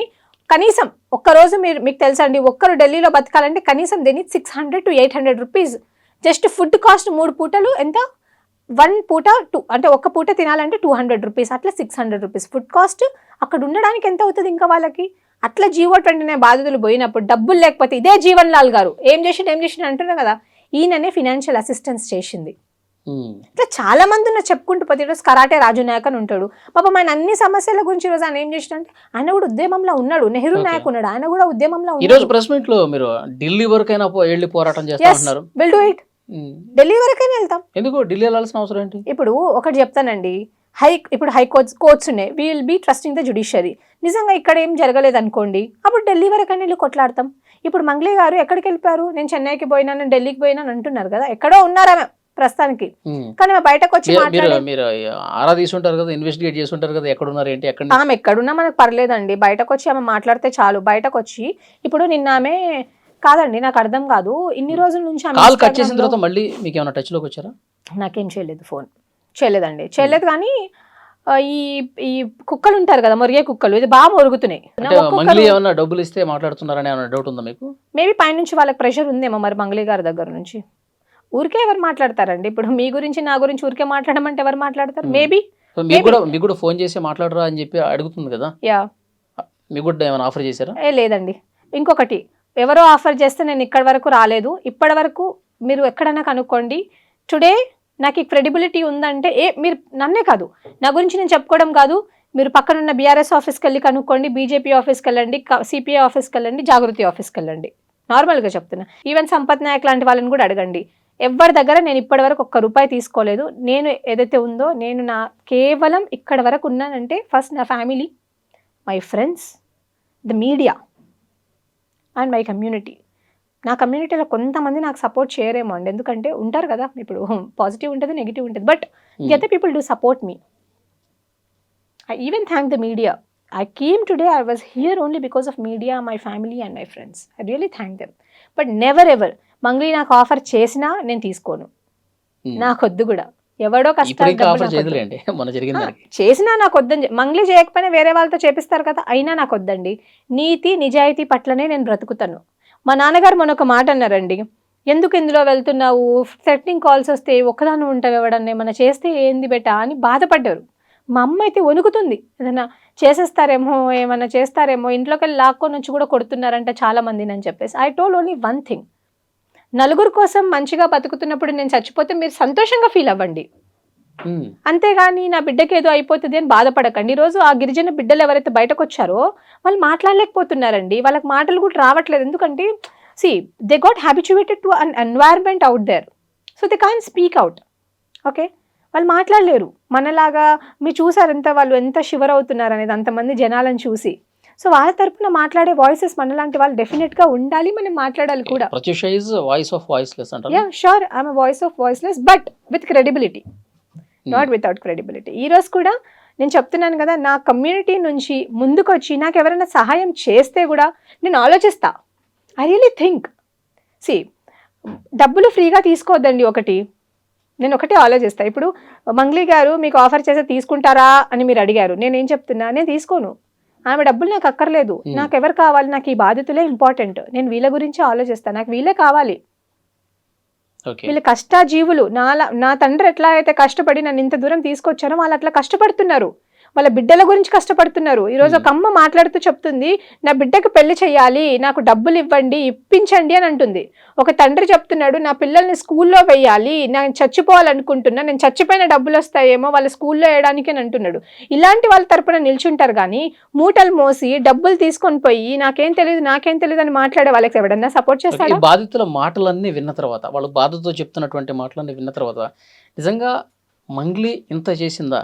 కనీసం ఒక్కరోజు మీకు తెలుసండి, ఒక్కరు ఢిల్లీలో బతకాలంటే కనీసం దీన్ని 600 to 800 rupees. Just food cost 3 పూటలు ఎంత, 1 పూట 2 అంటే ఒక్క పూట తినాలంటే 200 రూపీస్, అట్లా 600 రూపీస్ ఫుడ్ కాస్ట్. అక్కడ ఉండడానికి ఎంత అవుతుంది ఇంకా వాళ్ళకి? అట్లా జీవో 29 బాధితులు పోయినప్పుడు డబ్బులు లేకపోతే ఇదే జీవన్ లాల్ గారు ఏం చేసిండు అంటున్నారు కదా, ఈయననే ఫినాన్షియల్ అసిస్టెన్స్ చేసింది. ఇట్లా చాలా మంది ఉన్న చెప్పుకుంటూ పోతే, ఈరోజు కరాటే రాజు నాయక్ అని ఉంటాడు పాపం, ఆయన అన్ని సమస్యల గురించి ఈరోజు ఆయన ఏం చేసినంటే ఆయన కూడా ఉద్యమంలో ఉన్నాడు. నెహ్రూ నాయక్ ఉన్నాడు, ఆయన కూడా ఉద్యమంలో ఈ రోజు ప్రెస్ మీట్ లో మీరు ఢిల్లీ వరకైనా వెళ్ళి పోరాటం చేస్తున్నారు. Will do it. ఢిల్లీ వరకైనా వెళ్తాం. ఎందుకు ఢిల్లీ వెళ్ళాల్సిన అవసరం ఏంటి? ఇప్పుడు ఒకటి చెప్తానండి, ఇప్పుడు హై కోర్ట్స్ ఉన్నాయి, we will be trusting the judiciary. నిజంగా ఇక్కడ ఏం జరగలేదు అనుకోండి, అప్పుడు ఢిల్లీ వరకైనా వెళ్ళి కొట్లాడతాం. ఇప్పుడు మంగ్లీ గారు ఎక్కడికి వెళ్ళిపోయారు? నేను చెన్నైకి పోయినాను, ఢిల్లీకి పోయినాను అంటున్నారు కదా, ఎక్కడో ఉన్నారా ప్రస్తుతానికి. కానీ బయటకు వచ్చి మీరు ఆరా తీసుంటారు కదా, ఇన్వెస్టిగేట్ చేస్తుంటారు కదా, ఎక్కడున్నారు ఏంటి, ఆమె ఎక్కడున్నా మనకు పర్లేదండి, బయటకు వచ్చి ఆమె మాట్లాడితే చాలు. బయటకు వచ్చి ఇప్పుడు నిన్న ఆమె కాదండి, నాకు అర్థం కాదు, ఇన్ని రోజుల నుంచి కాల్ కట్ చేసిన తర్వాత మళ్ళీ మీకు ఏమైనా టచ్ లోకి వచ్చారా? నాకేం చేయలేదు, ఫోన్ చేయలేదండి, చేయలేదు. కానీ ఈ కుక్కలు ఉంటారు కదా, మొరిగే కుక్కలు, ఇది బాగా మొరుగుతున్నాయి. మంగ్లీ ఏమన్నా డబ్బులు ఇస్తే మాట్లాడుతున్నారని ఏమైనా డౌట్ ఉందా మీకు? మేబీ పైనుంచి వాళ్ళకి ప్రెషర్ ఉందేమో మరి మంగ్లీ గారి దగ్గర నుంచి. ఊరికే ఎవరు మాట్లాడతారండి? ఇప్పుడు మీ గురించి నా గురించి ఊరికే మాట్లాడమంటే ఎవరు మాట్లాడతారు? మేబీ మీకు కూడా ఫోన్ చేసి మాట్లాడరా అని చెప్పి అడుగుతుంది కదా. యా, మీకు కూడా ఏమైనా ఆఫర్ చేశారా? లేదండి. ఇంకొకటి, ఎవరో ఆఫర్ చేస్తే నేను ఇక్కడి వరకు రాలేదు. ఇప్పటి వరకు మీరు ఎక్కడైనా కనుక్కోండి. టుడే నాకు ఈ క్రెడిబిలిటీ ఉందంటే మీరు నన్నే కాదు, నా గురించి నేను చెప్పుకోవడం కాదు, మీరు పక్కనున్న బీఆర్ఎస్ ఆఫీస్కి వెళ్ళి కనుక్కోండి, బీజేపీ ఆఫీస్కి వెళ్ళండి, సిపిఐ ఆఫీస్కి వెళ్ళండి, జాగృతి ఆఫీస్కి వెళ్ళండి. నార్మల్గా చెప్తున్నా. ఈవెన్ సంపత్ నాయక్ లాంటి వాళ్ళని కూడా అడగండి. ఎవరి దగ్గర నేను ఇప్పటి వరకు ₹1 తీసుకోలేదు. నేను ఏదైతే ఉందో, నేను కేవలం ఇక్కడ వరకు ఉన్నానంటే ఫస్ట్ నా family, my friends, the media and my community. నా కమ్యూనిటీలో కొంతమంది నాకు సపోర్ట్ చేయరేమో అండి, ఎందుకంటే ఉంటారు కదా, ఇప్పుడు పాజిటివ్ ఉంటుంది, నెగిటివ్ ఉంటుంది, but the other people do support me. I even thank the media. I came today, I was here only because of media, my family and my friends. I really thank them. But never ever, Mangli నాకు offer చేసినా నేను తీసుకోను, నాకొద్దు కూడా. ఎవడో కష్టం చేసినా నాకు వద్దని, మంగ్లీ చేయకపోయినా వేరే వాళ్ళతో చేపిస్తారు కదా, అయినా నాకు వద్దండి. నీతి నిజాయితీ పట్లనే నేను బ్రతుకుతాను. మా నాన్నగారు మొన్న ఒక మాట అన్నారండి, ఎందుకు ఇందులో వెళ్తున్నావు, థ్రెటనింగ్ కాల్స్ వస్తే ఒక్కదాన్ని ఉంటావు, ఎవడన్నా ఏమన్నా చేస్తే ఏంది బెటా అని బాధపడ్డారు. మా అమ్మ అయితే వణుకుతుంది, ఏదైనా చేసేస్తారేమో, ఏమన్నా చేస్తారేమో, ఇంట్లోకి వెళ్ళి లాక్కొని వచ్చి కూడా కొడుతున్నారంట చాలా మందిని అని చెప్పేసి. I told only one thing, నలుగురు కోసం మంచిగా బతుకుతున్నప్పుడు నేను చచ్చిపోతే మీరు సంతోషంగా ఫీల్ అవ్వండి, అంతేగాని నా బిడ్డకి ఏదో అయిపోతుంది అని బాధపడకండి. ఈరోజు ఆ గిరిజన బిడ్డలు ఎవరైతే బయటకు వచ్చారో వాళ్ళు మాట్లాడలేకపోతున్నారండి, వాళ్ళకి మాటలు కూడా రావట్లేదు. ఎందుకంటే they got habituated to an environment out there, so they can't speak out. Okay, వాళ్ళు మాట్లాడలేరు. మనలాగా మీరు చూసారంతా వాళ్ళు ఎంత షివర్ అవుతున్నారు అనేది, అంతమంది జనాలను చూసి. సో వాళ్ళ తరపున మాట్లాడే వాయిసెస్ మనలాంటి వాళ్ళు డెఫినెట్గా ఉండాలి, మనం మాట్లాడాలి కూడా. Yeah sure, I'm voice of voiceless but with credibility, not without credibility. ఈరోజు కూడా నేను చెప్తున్నాను కదా, నా కమ్యూనిటీ నుంచి ముందుకు వచ్చి నాకు ఎవరైనా సహాయం చేస్తే కూడా నేను ఆలోచిస్తా. ఐ రియలీ థింక్, డబ్బులు ఫ్రీగా తీసుకోవద్దండి. నేను ఒకటే ఆలోచిస్తాను. ఇప్పుడు మంగ్లీ గారు మీకు ఆఫర్ చేస్తే తీసుకుంటారా అని మీరు అడిగారు, నేనేం చెప్తున్నా, నేను తీసుకోను. ఆమె డబ్బులు నాకు అక్కర్లేదు, నాకు ఎవరు కావాలి, నాకు ఈ బాధ్యతలే ఇంపార్టెంట్, నేను వీళ్ళ గురించి ఆలోచిస్తాను, నాకు వీళ్ళే కావాలి. వీళ్ళు కష్టజీవులు. నా తండ్రి ఎట్లా అయితే కష్టపడి నన్ను ఇంత దూరం తీసుకొచ్చారో వాళ్ళు అట్లా కష్టపడుతున్నారు, వాళ్ళ బిడ్డల గురించి కష్టపడుతున్నారు. ఈరోజు ఒక అమ్మ మాట్లాడుతూ చెప్తుంది, నా బిడ్డకు పెళ్లి చేయాలి, నాకు డబ్బులు ఇవ్వండి, ఇప్పించండి అని అంటుంది. ఒక తండ్రి చెప్తున్నాడు, నా పిల్లల్ని స్కూల్లో వేయాలి, నేను చచ్చిపోవాలనుకుంటున్నా, నేను చచ్చిపోయిన డబ్బులు వస్తాయేమో వాళ్ళ స్కూల్లో వేయడానికి అని అంటున్నాడు. ఇలాంటి వాళ్ళ తరపున నిల్చుంటారు కానీ మూటలు మోసి డబ్బులు తీసుకొని పోయి నాకేం తెలియదు అని మాట్లాడే వాళ్ళకి ఎవడన్నా సపోర్ట్ చేస్తాడు? బాధితుల మాటలన్నీ విన్న తర్వాత, వాళ్ళు బాధతో చెప్తున్నటువంటి మాటలన్నీ విన్న తర్వాత, నిజంగా మంగ్లీ ఇంత చేసిందా,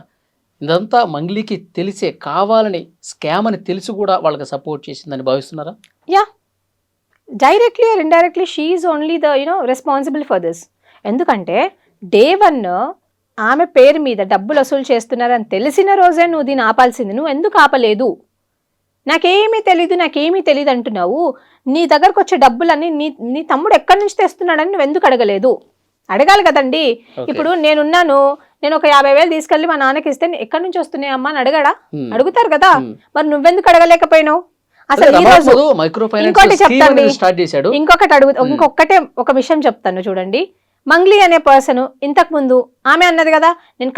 ఇదంతా మంగ్లీకి తెలిసే కావాలని స్కామ్ అని తెలిసి కూడా వాళ్ళకి సపోర్ట్ చేసిందని భావిస్తున్నారా? Yeah, directly or indirectly she is only the responsible for this. ఎందుకంటే డే 1 ఆమె పేరు మీద డబ్బులు వసూలు చేస్తున్నారని తెలిసిన రోజే నువ్వు దీన్ని ఆపాల్సింది. నువ్వు ఎందుకు ఆపలేదు? నాకేమీ తెలీదు అంటున్నావు. నీ దగ్గరకు వచ్చే డబ్బులన్నీ నీ తమ్ముడు ఎక్కడి నుంచి తెస్తున్నాడని నువ్వు ఎందుకు అడగలేదు? అడగాలి కదండి. ఇప్పుడు నేను ఒక 50,000 తీసుకెళ్ళి మా నాన్నకి ఇస్తే ఎక్కడి నుంచి వస్తున్నాయి అమ్మా అని అడుగుతారు కదా. మరి నువ్వెందుకు అడగలేకపోయినావు? అసలు ఈ రోజు మైక్రో ఇంకోటి చెప్తాండి, స్టార్ట్ చేశాడు. ఇంకొకటే ఒక విషయం చెప్తాను చూడండి. మంగ్లీ అనే పర్సన్ ఇంతకు ముందు ఆమె అన్నది కదా, నేను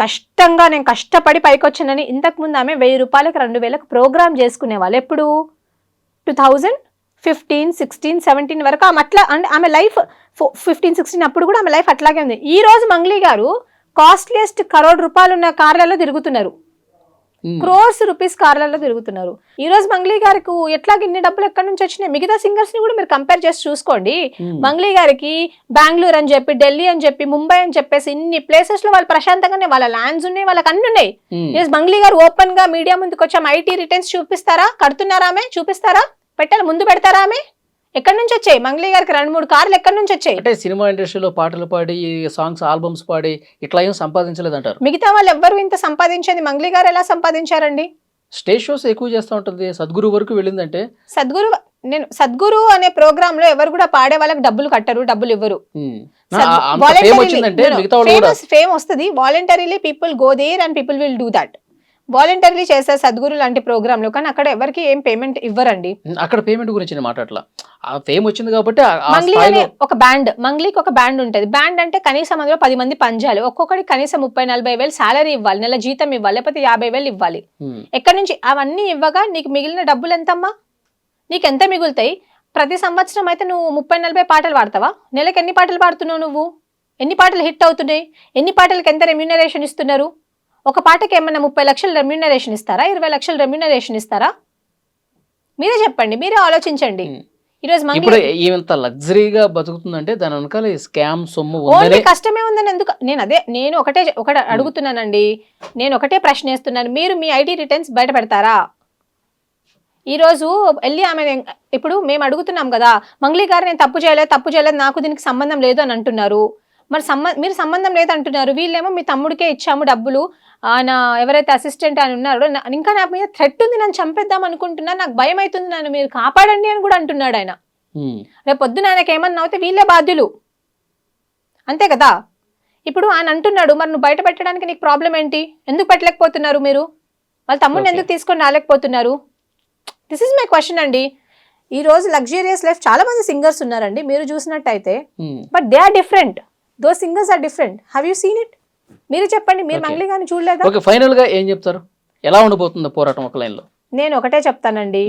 కష్టపడి పైకి వచ్చానని. ఇంతకు ముందు ఆమె 1000 రూపాయలకు 2000కు ప్రోగ్రామ్ చేసుకునే వాళ్ళు. ఎప్పుడు 2015, 16, 17 వరకు ఆమె అట్లా, అంటే ఆమె లైఫ్ 15, 16 అప్పుడు కూడా ఆమె లైఫ్ అట్లాగే ఉంది. ఈ రోజు మంగ్లీ గారు కాస్ట్లీయెస్ట్ ₹1 crore ఉన్న కార్లలో తిరుగుతున్నారు, crores రూపీస్ కార్లలో తిరుగుతున్నారు. ఈ రోజు మంగ్లీ గారికి ఎట్లాగ ఇన్ని డబ్బులు ఎక్కడి నుంచి వచ్చినాయి? మిగతా సింగర్స్ ని కూడా మీరు కంపేర్ చేసి చూసుకోండి. మంగ్లీ గారికి బెంగళూరు అని చెప్పి, ఢిల్లీ అని చెప్పి, ముంబై అని చెప్పేసి ఇన్ని ప్లేసెస్ లో వాళ్ళు ప్రశాంతంగానే వాళ్ళ ల్యాండ్స్ ఉన్నాయి, వాళ్ళకి అన్ని ఉన్నాయి. ఈరోజు మంగ్లీ గారు ఓపెన్ గా మీడియా ముందుకు వచ్చి ఐటీ రిటర్న్స్ చూపిస్తారా? కడుతున్నారా? ఆమె చూపిస్తారా? పెట్టాలి, ముందు పెడతారా? ఆమె ఎక్కడి నుంచి వచ్చాయి? మంగ్లీ గారికి 2-3 కార్లు ఎక్కడి నుంచి వచ్చాయి? అంటే సినిమా ఇండస్ట్రీలో పాటలు పాడి, సాంగ్స్, ఆల్బమ్స్ పాడి ఇట్లా ఏం సంపాదించలేదంటారు. మిగతా వాళ్ళు ఎవ్వరు ఇంత సంపాదించేది మంగ్లీ గారు ఎలా సంపాదించారండి? స్టేజ్ షోస్ ఎక్కువ చేస్తూ ఉంటుంది. సద్గురు వరకు వెళ్ళిందంటే సద్గురు అనే ప్రోగ్రామ్ లో ఎవరు కూడా పాడే వాళ్ళకి డబ్బులు కట్టరు, డబ్బులు ఇవ్వరు. ఫేమ్ వస్తుంది, voluntarily people go there and people will do that. Voluntary చేస్తారు సద్గురు లాంటి ప్రోగ్రామ్ లో, కానీ అక్కడ ఎవరికి ఏం పేమెంట్ ఇవ్వరండి. అక్కడ పేమెంట్ గురించి మాట్లాడలా, ఫేమ్ వచ్చింది కాబట్టి. మంగ్లీ అనే ఒక బ్యాండ్, మంగ్లీకి ఒక బ్యాండ్ ఉంటది. బ్యాండ్ అంటే కనీసం అందులో 10 మంది పనిచేయాలి, ఒక్కొక్కటి కనీసం 30-40 వేలు శాలరీ ఇవ్వాలి, నెల జీతం ఇవ్వాలి, లేకపోతే 50 వేలు ఇవ్వాలి. ఎక్కడి నుంచి అవన్నీ ఇవ్వగా నీకు మిగిలిన డబ్బులు ఎంతమ్మా? నీకు ఎంత మిగులుతాయి? ప్రతి సంవత్సరం అయితే నువ్వు 30-40 పాటలు పాడతావా? నెలకు ఎన్ని పాటలు పాడుతున్నావు నువ్వు? ఎన్ని పాటలు హిట్ అవుతున్నాయి? ఎన్ని పాటలకు ఎంత రెమ్యూనరేషన్ ఇస్తున్నారు? ఒక పాటకి ఏమన్నా 30 లక్షలు రెమ్యూనరేషన్ ఇస్తారా? 20 లక్షలు రెమ్యూనరేషన్ ఇస్తారా? మీరే చెప్పండి, మీరే ఆలోచించండి. ఈరోజు ఇప్పుడు ఇంత లగ్జరీగా బతుకుతుందంటే దాని వెనకాల స్కామ్ సొమ్ము ఓన్లీ కష్టమే ఉందని ఎందుకు? నేను ఒకటే అడుగుతున్నానండి, నేను ఒకటే ప్రశ్న వేస్తున్నాను. మీరు మీ ఐటీ రిటర్న్స్ బయట పెడతారా? ఈరోజు వెళ్ళి ఆమె, ఇప్పుడు మేము అడుగుతున్నాం కదా, మంగ్లీ గారు నేను తప్పు చేయలేదు, నాకు దీనికి సంబంధం లేదు అని అంటున్నారు. మరి మీరు సంబంధం లేదు అంటున్నారు, వీళ్ళేమో మీ తమ్ముడికే ఇచ్చాము డబ్బులు, ఆయన ఎవరైతే అసిస్టెంట్ అని ఉన్నారో ఇంకా నా మీద థ్రెట్ ఉంది, నన్ను చంపేద్దాం అనుకుంటున్నా, నాకు భయం అవుతుంది, నన్ను మీరు కాపాడండి అని కూడా అంటున్నాడు ఆయన. రేపు పొద్దున ఆయనకి ఏమన్నా అవుతే వీళ్ళే బాధ్యులు, అంతే కదా? ఇప్పుడు ఆయన అంటున్నాడు, మరి నువ్వు బయట పెట్టడానికి నీకు ప్రాబ్లం ఏంటి? ఎందుకు పెట్టలేకపోతున్నారు మీరు? వాళ్ళ తమ్ముడిని ఎందుకు తీసుకొని రాలేకపోతున్నారు? దిస్ ఇస్ మై క్వశ్చన్ అండి. ఈ రోజు లగ్జూరియస్ లైఫ్ చాలా మంది సింగర్స్ ఉన్నారండి, మీరు చూసినట్టయితే, but they are different. Those singers are different. Have you seen it? మీరు చెప్పండి, మీరు మంగ్లీ గారిని చూడలేదా? ఓకే, ఫైనల్ గా ఏం చెప్తారు? ఎలా ఉండబోతుంది పోరాటం ఒక లైన్ లో? నేను ఒకటే చెప్తానండి,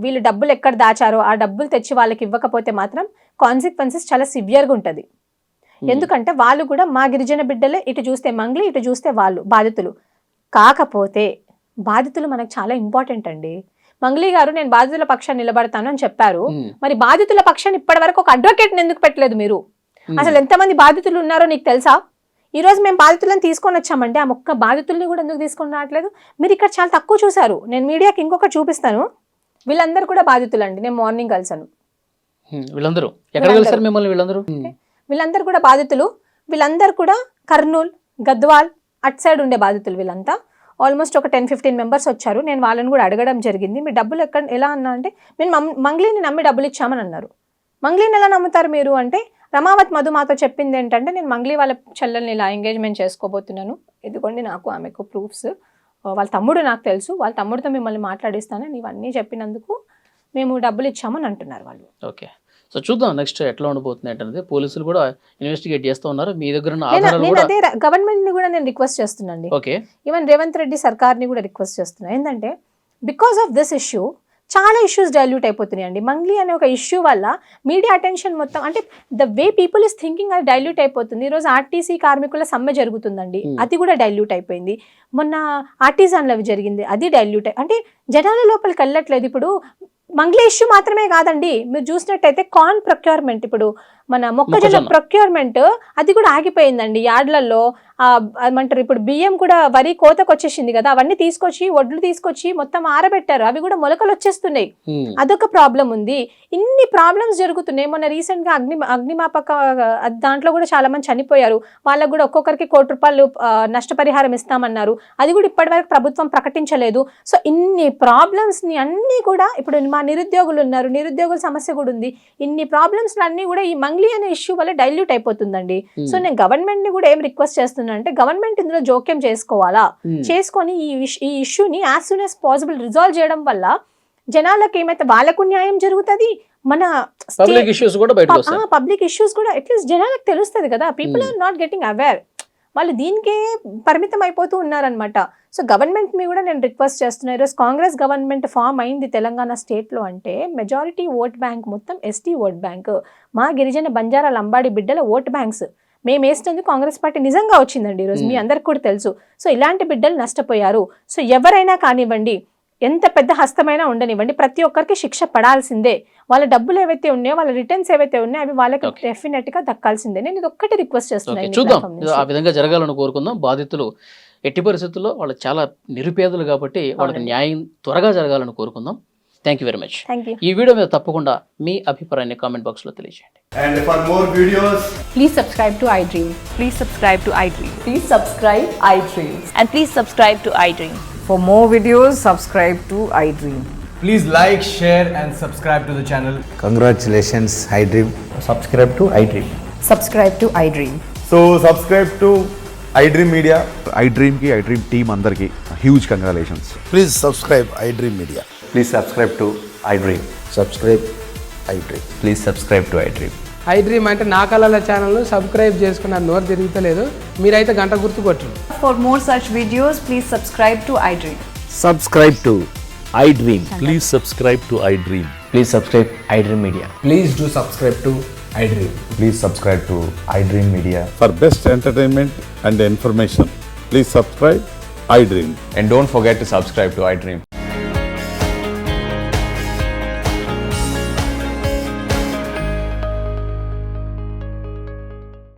వీళ్ళు డబ్బులు ఎక్కడ దాచారో ఆ డబ్బులు తెచ్చి వాళ్ళకి ఇవ్వకపోతే మాత్రం కాన్సిక్వెన్సెస్ చాలా సివియర్ గా ఉంటది. ఎందుకంటే వాళ్ళు కూడా మా గిరిజన బిడ్డలే, ఇటు చూస్తే మంగ్లీ, ఇటు చూస్తే వాళ్ళు బాధితులు. కాకపోతే బాధితులు మనకు చాలా ఇంపార్టెంట్ అండి. మంగ్లీ గారు నేను బాధితుల పక్షాన్ని నిలబడతాను అని చెప్పారు, మరి బాధితుల పక్షాన్ని ఇప్పటి వరకు ఒక అడ్వకేట్ ఎందుకు పెట్టలేదు మీరు? అసలు ఎంతమంది బాధితులు ఉన్నారో నీకు తెలుసా? ఈ రోజు మేము బాధితులను తీసుకొని వచ్చామంటే ఆ ఒక్క బాధితుల్ని కూడా ఎందుకు తీసుకొని రావట్లేదు? మీరు ఇక్కడ చాలా తక్కువ చూసారు. నేను మీడియాకి ఇంకొకటి చూపిస్తాను, వీళ్ళందరూ కూడా బాధితులు అండి. నేను మార్నింగ్ కలిసాను, వీళ్ళందరూ కూడా బాధితులు. వీళ్ళందరూ కూడా కర్నూలు, గద్వాల్ అటు సైడ్ ఉండే బాధితులు. వీళ్ళంతా ఆల్మోస్ట్ ఒక 10-15 మెంబర్స్ వచ్చారు. నేను వాళ్ళని కూడా అడగడం జరిగింది, మీ డబ్బులు ఎలా అన్నా అంటే, మేము మంగ్లీని నమ్మి డబ్బులు ఇచ్చామని అన్నారు. మంగ్లీని ఎలా నమ్ముతారు మీరు అంటే, రమావత్ మధు మాతో చెప్పింది ఏంటంటే, నేను మంగ్లీ వాళ్ళ చెల్లెల్ని ఇలా ఎంగేజ్మెంట్ చేసుకోబోతున్నాను, ఇదిగోండి నాకు ఆమెకు ప్రూఫ్స్, వాళ్ళ తమ్ముడు నాకు తెలుసు, వాళ్ళ తమ్ముడితో మిమ్మల్ని మాట్లాడిస్తాను, ఇవన్నీ చెప్పినందుకు మేము డబ్బులు ఇచ్చామని అంటున్నారు వాళ్ళు. ఓకే, సో చూద్దాం నెక్స్ట్ ఎట్లా ఉండబోతుంది ఏంటనేది. పోలీసులు కూడా ఇన్వెస్టిగేట్ చేస్తూ ఉన్నారు. మీ దగ్గర అదే గవర్నమెంట్ ని కూడా నేను రిక్వెస్ట్ చేస్తున్నాను, ఈవెన్ రేవంత్ రెడ్డి సర్కార్ ని కూడా రిక్వెస్ట్ చేస్తున్నాను. ఏంటంటే బికాస్ ఆఫ్ దిస్ ఇష్యూ చాలా ఇష్యూస్ డైల్యూట్ అయిపోతున్నాయి అండి. మంగ్లీ అనే ఒక ఇష్యూ వల్ల మీడియా అటెన్షన్ మొత్తం, అంటే the way people is thinking అది డైల్యూట్ అయిపోతుంది. ఈరోజు ఆర్టీసీ కార్మికుల సమ్మె జరుగుతుందండి, అది కూడా డైల్యూట్ అయిపోయింది. మొన్న ఆర్టిజాన్లు అవి జరిగింది, అది డైల్యూట్ అంటే జనాల లోపలికి వెళ్ళట్లేదు. ఇప్పుడు మంగ్లీ ఇష్యూ మాత్రమే కాదండి, మీరు చూసినట్టయితే కార్న్ ప్రొక్యూర్మెంట్, ఇప్పుడు మన మొక్కజొన్న ప్రొక్యూర్మెంట్ అది కూడా ఆగిపోయిందండి యార్డ్లలో. ఏమంటారు, ఇప్పుడు బియ్యం కూడా వరి కోతకు వచ్చేసింది కదా, అవన్నీ తీసుకొచ్చి వడ్లు తీసుకొచ్చి మొత్తం ఆరబెట్టారు, అవి కూడా మొలకలు వచ్చేస్తున్నాయి. అదొక ప్రాబ్లం ఉంది. ఇన్ని ప్రాబ్లమ్స్ జరుగుతున్నాయి. మొన్న రీసెంట్ గా అగ్నిమాపక దాంట్లో కూడా చాలా మంది చనిపోయారు, వాళ్ళకు కూడా ఒక్కొక్కరికి ₹1 నష్టపరిహారం ఇస్తామన్నారు, అది కూడా ఇప్పటి వరకు ప్రభుత్వం ప్రకటించలేదు. సో ఇన్ని ప్రాబ్లమ్స్ ని అన్ని కూడా, ఇప్పుడు మా నిరుద్యోగులు ఉన్నారు, నిరుద్యోగుల సమస్య కూడా ఉంది, ఇన్ని ప్రాబ్లమ్స్ అన్ని కూడా ఈ మంగ్లీ అనే ఇష్యూ వల్ల డైల్యూట్ అయిపోతుందండి. సో నేను గవర్నమెంట్ ని కూడా ఏం రిక్వెస్ట్ చేస్తున్నా అంటే, గవర్నమెంట్ ఇందులో జోక్యం చేసుకోవాలా, చేసుకొని ఈ ఇష్యూని as soon as possible resolve చేయడం వల్ల జనాలకు ఏమైతే వాళ్ళకు న్యాయం జరుగుతుంది, మన పబ్లిక్ ఇష్యూస్ కూడా బయటకు వస్తాయి. పబ్లిక్ ఇష్యూస్ కూడా అట్లీస్ట్ జనాలకు తెలుస్తుంది కదా. People are not getting aware, వాళ్ళు దీనికే పరిమితం అయిపోతూ ఉన్నారనమాట. సో గవర్నమెంట్ మీ కూడా నేను రిక్వెస్ట్ చేస్తున్నాను, ఈరోజు కాంగ్రెస్ గవర్నమెంట్ ఫామ్ అయింది తెలంగాణ స్టేట్లో అంటే మెజారిటీ ఓట్ బ్యాంక్ మొత్తం ఎస్టీ ఓట్ బ్యాంక్, మా గిరిజన బంజారా లంబాడి బిడ్డల ఓట్ బ్యాంక్స్ మేము వేసినందుకు కాంగ్రెస్ పార్టీ నిజంగా వచ్చిందండి ఈరోజు, మీ అందరికి కూడా తెలుసు. సో ఇలాంటి బిడ్డలు నష్టపోయారు. సో ఎవరైనా కానివ్వండి, ఎంత పెద్ద హస్తమైనా ఉండనివ్వండి, ప్రతి ఒక్కరికి శిక్ష పడాల్సిందే. వాళ్ళ డబ్బులు ఏవైతే ఉన్నాయో, వాళ్ళ రిటర్న్స్ ఏవైతే ఉన్నాయో అవి వాళ్ళకి డెఫినెట్ గా దక్కాల్సిందే. నేను ఇది ఒక్కటి రిక్వెస్ట్ చేస్తున్నాను. చూద్దాం, ఆ విధంగా జరగాలని కోరుకుందాం. బాధితులు ఎట్టి పరిస్థితుల్లో వాళ్ళు చాలా నిరుపేదలు కాబట్టి వాళ్ళకి న్యాయం త్వరగా జరగాలని కోరుకుందాం. Thank you very much. ఈ వీడియో మీద తప్పకుండా మీ అభిప్రాయాన్ని కామెంట్ బాక్స్ లో తెలియజేయండి. And for more videos, Please subscribe to iDream. Please subscribe to iDream. Please subscribe iDream. And please subscribe to iDream. For more videos, subscribe to iDream. please like, share and subscribe to the channel. Congratulations, iDream. Subscribe to iDream. Subscribe to iDream. So subscribe to iDream Media. iDream की iDream team अंदर की huge congratulations. Please subscribe iDream Media. Please subscribe to iDream. Subscribe iDream. Please subscribe to iDream. iDream అంటే నా కళల ఛానల్ను subscribe చేసుకున్న నోరు తిరుగుతలేదు, మీరైతే గంట గుర్తు కొట్టండి. For more such videos, please subscribe to iDream. Subscribe to iDream. Please subscribe to iDream. Please subscribe iDream Media. Please do subscribe to iDream. Please subscribe to iDream Media. For best entertainment and information, please subscribe iDream. And don't forget to subscribe to iDream.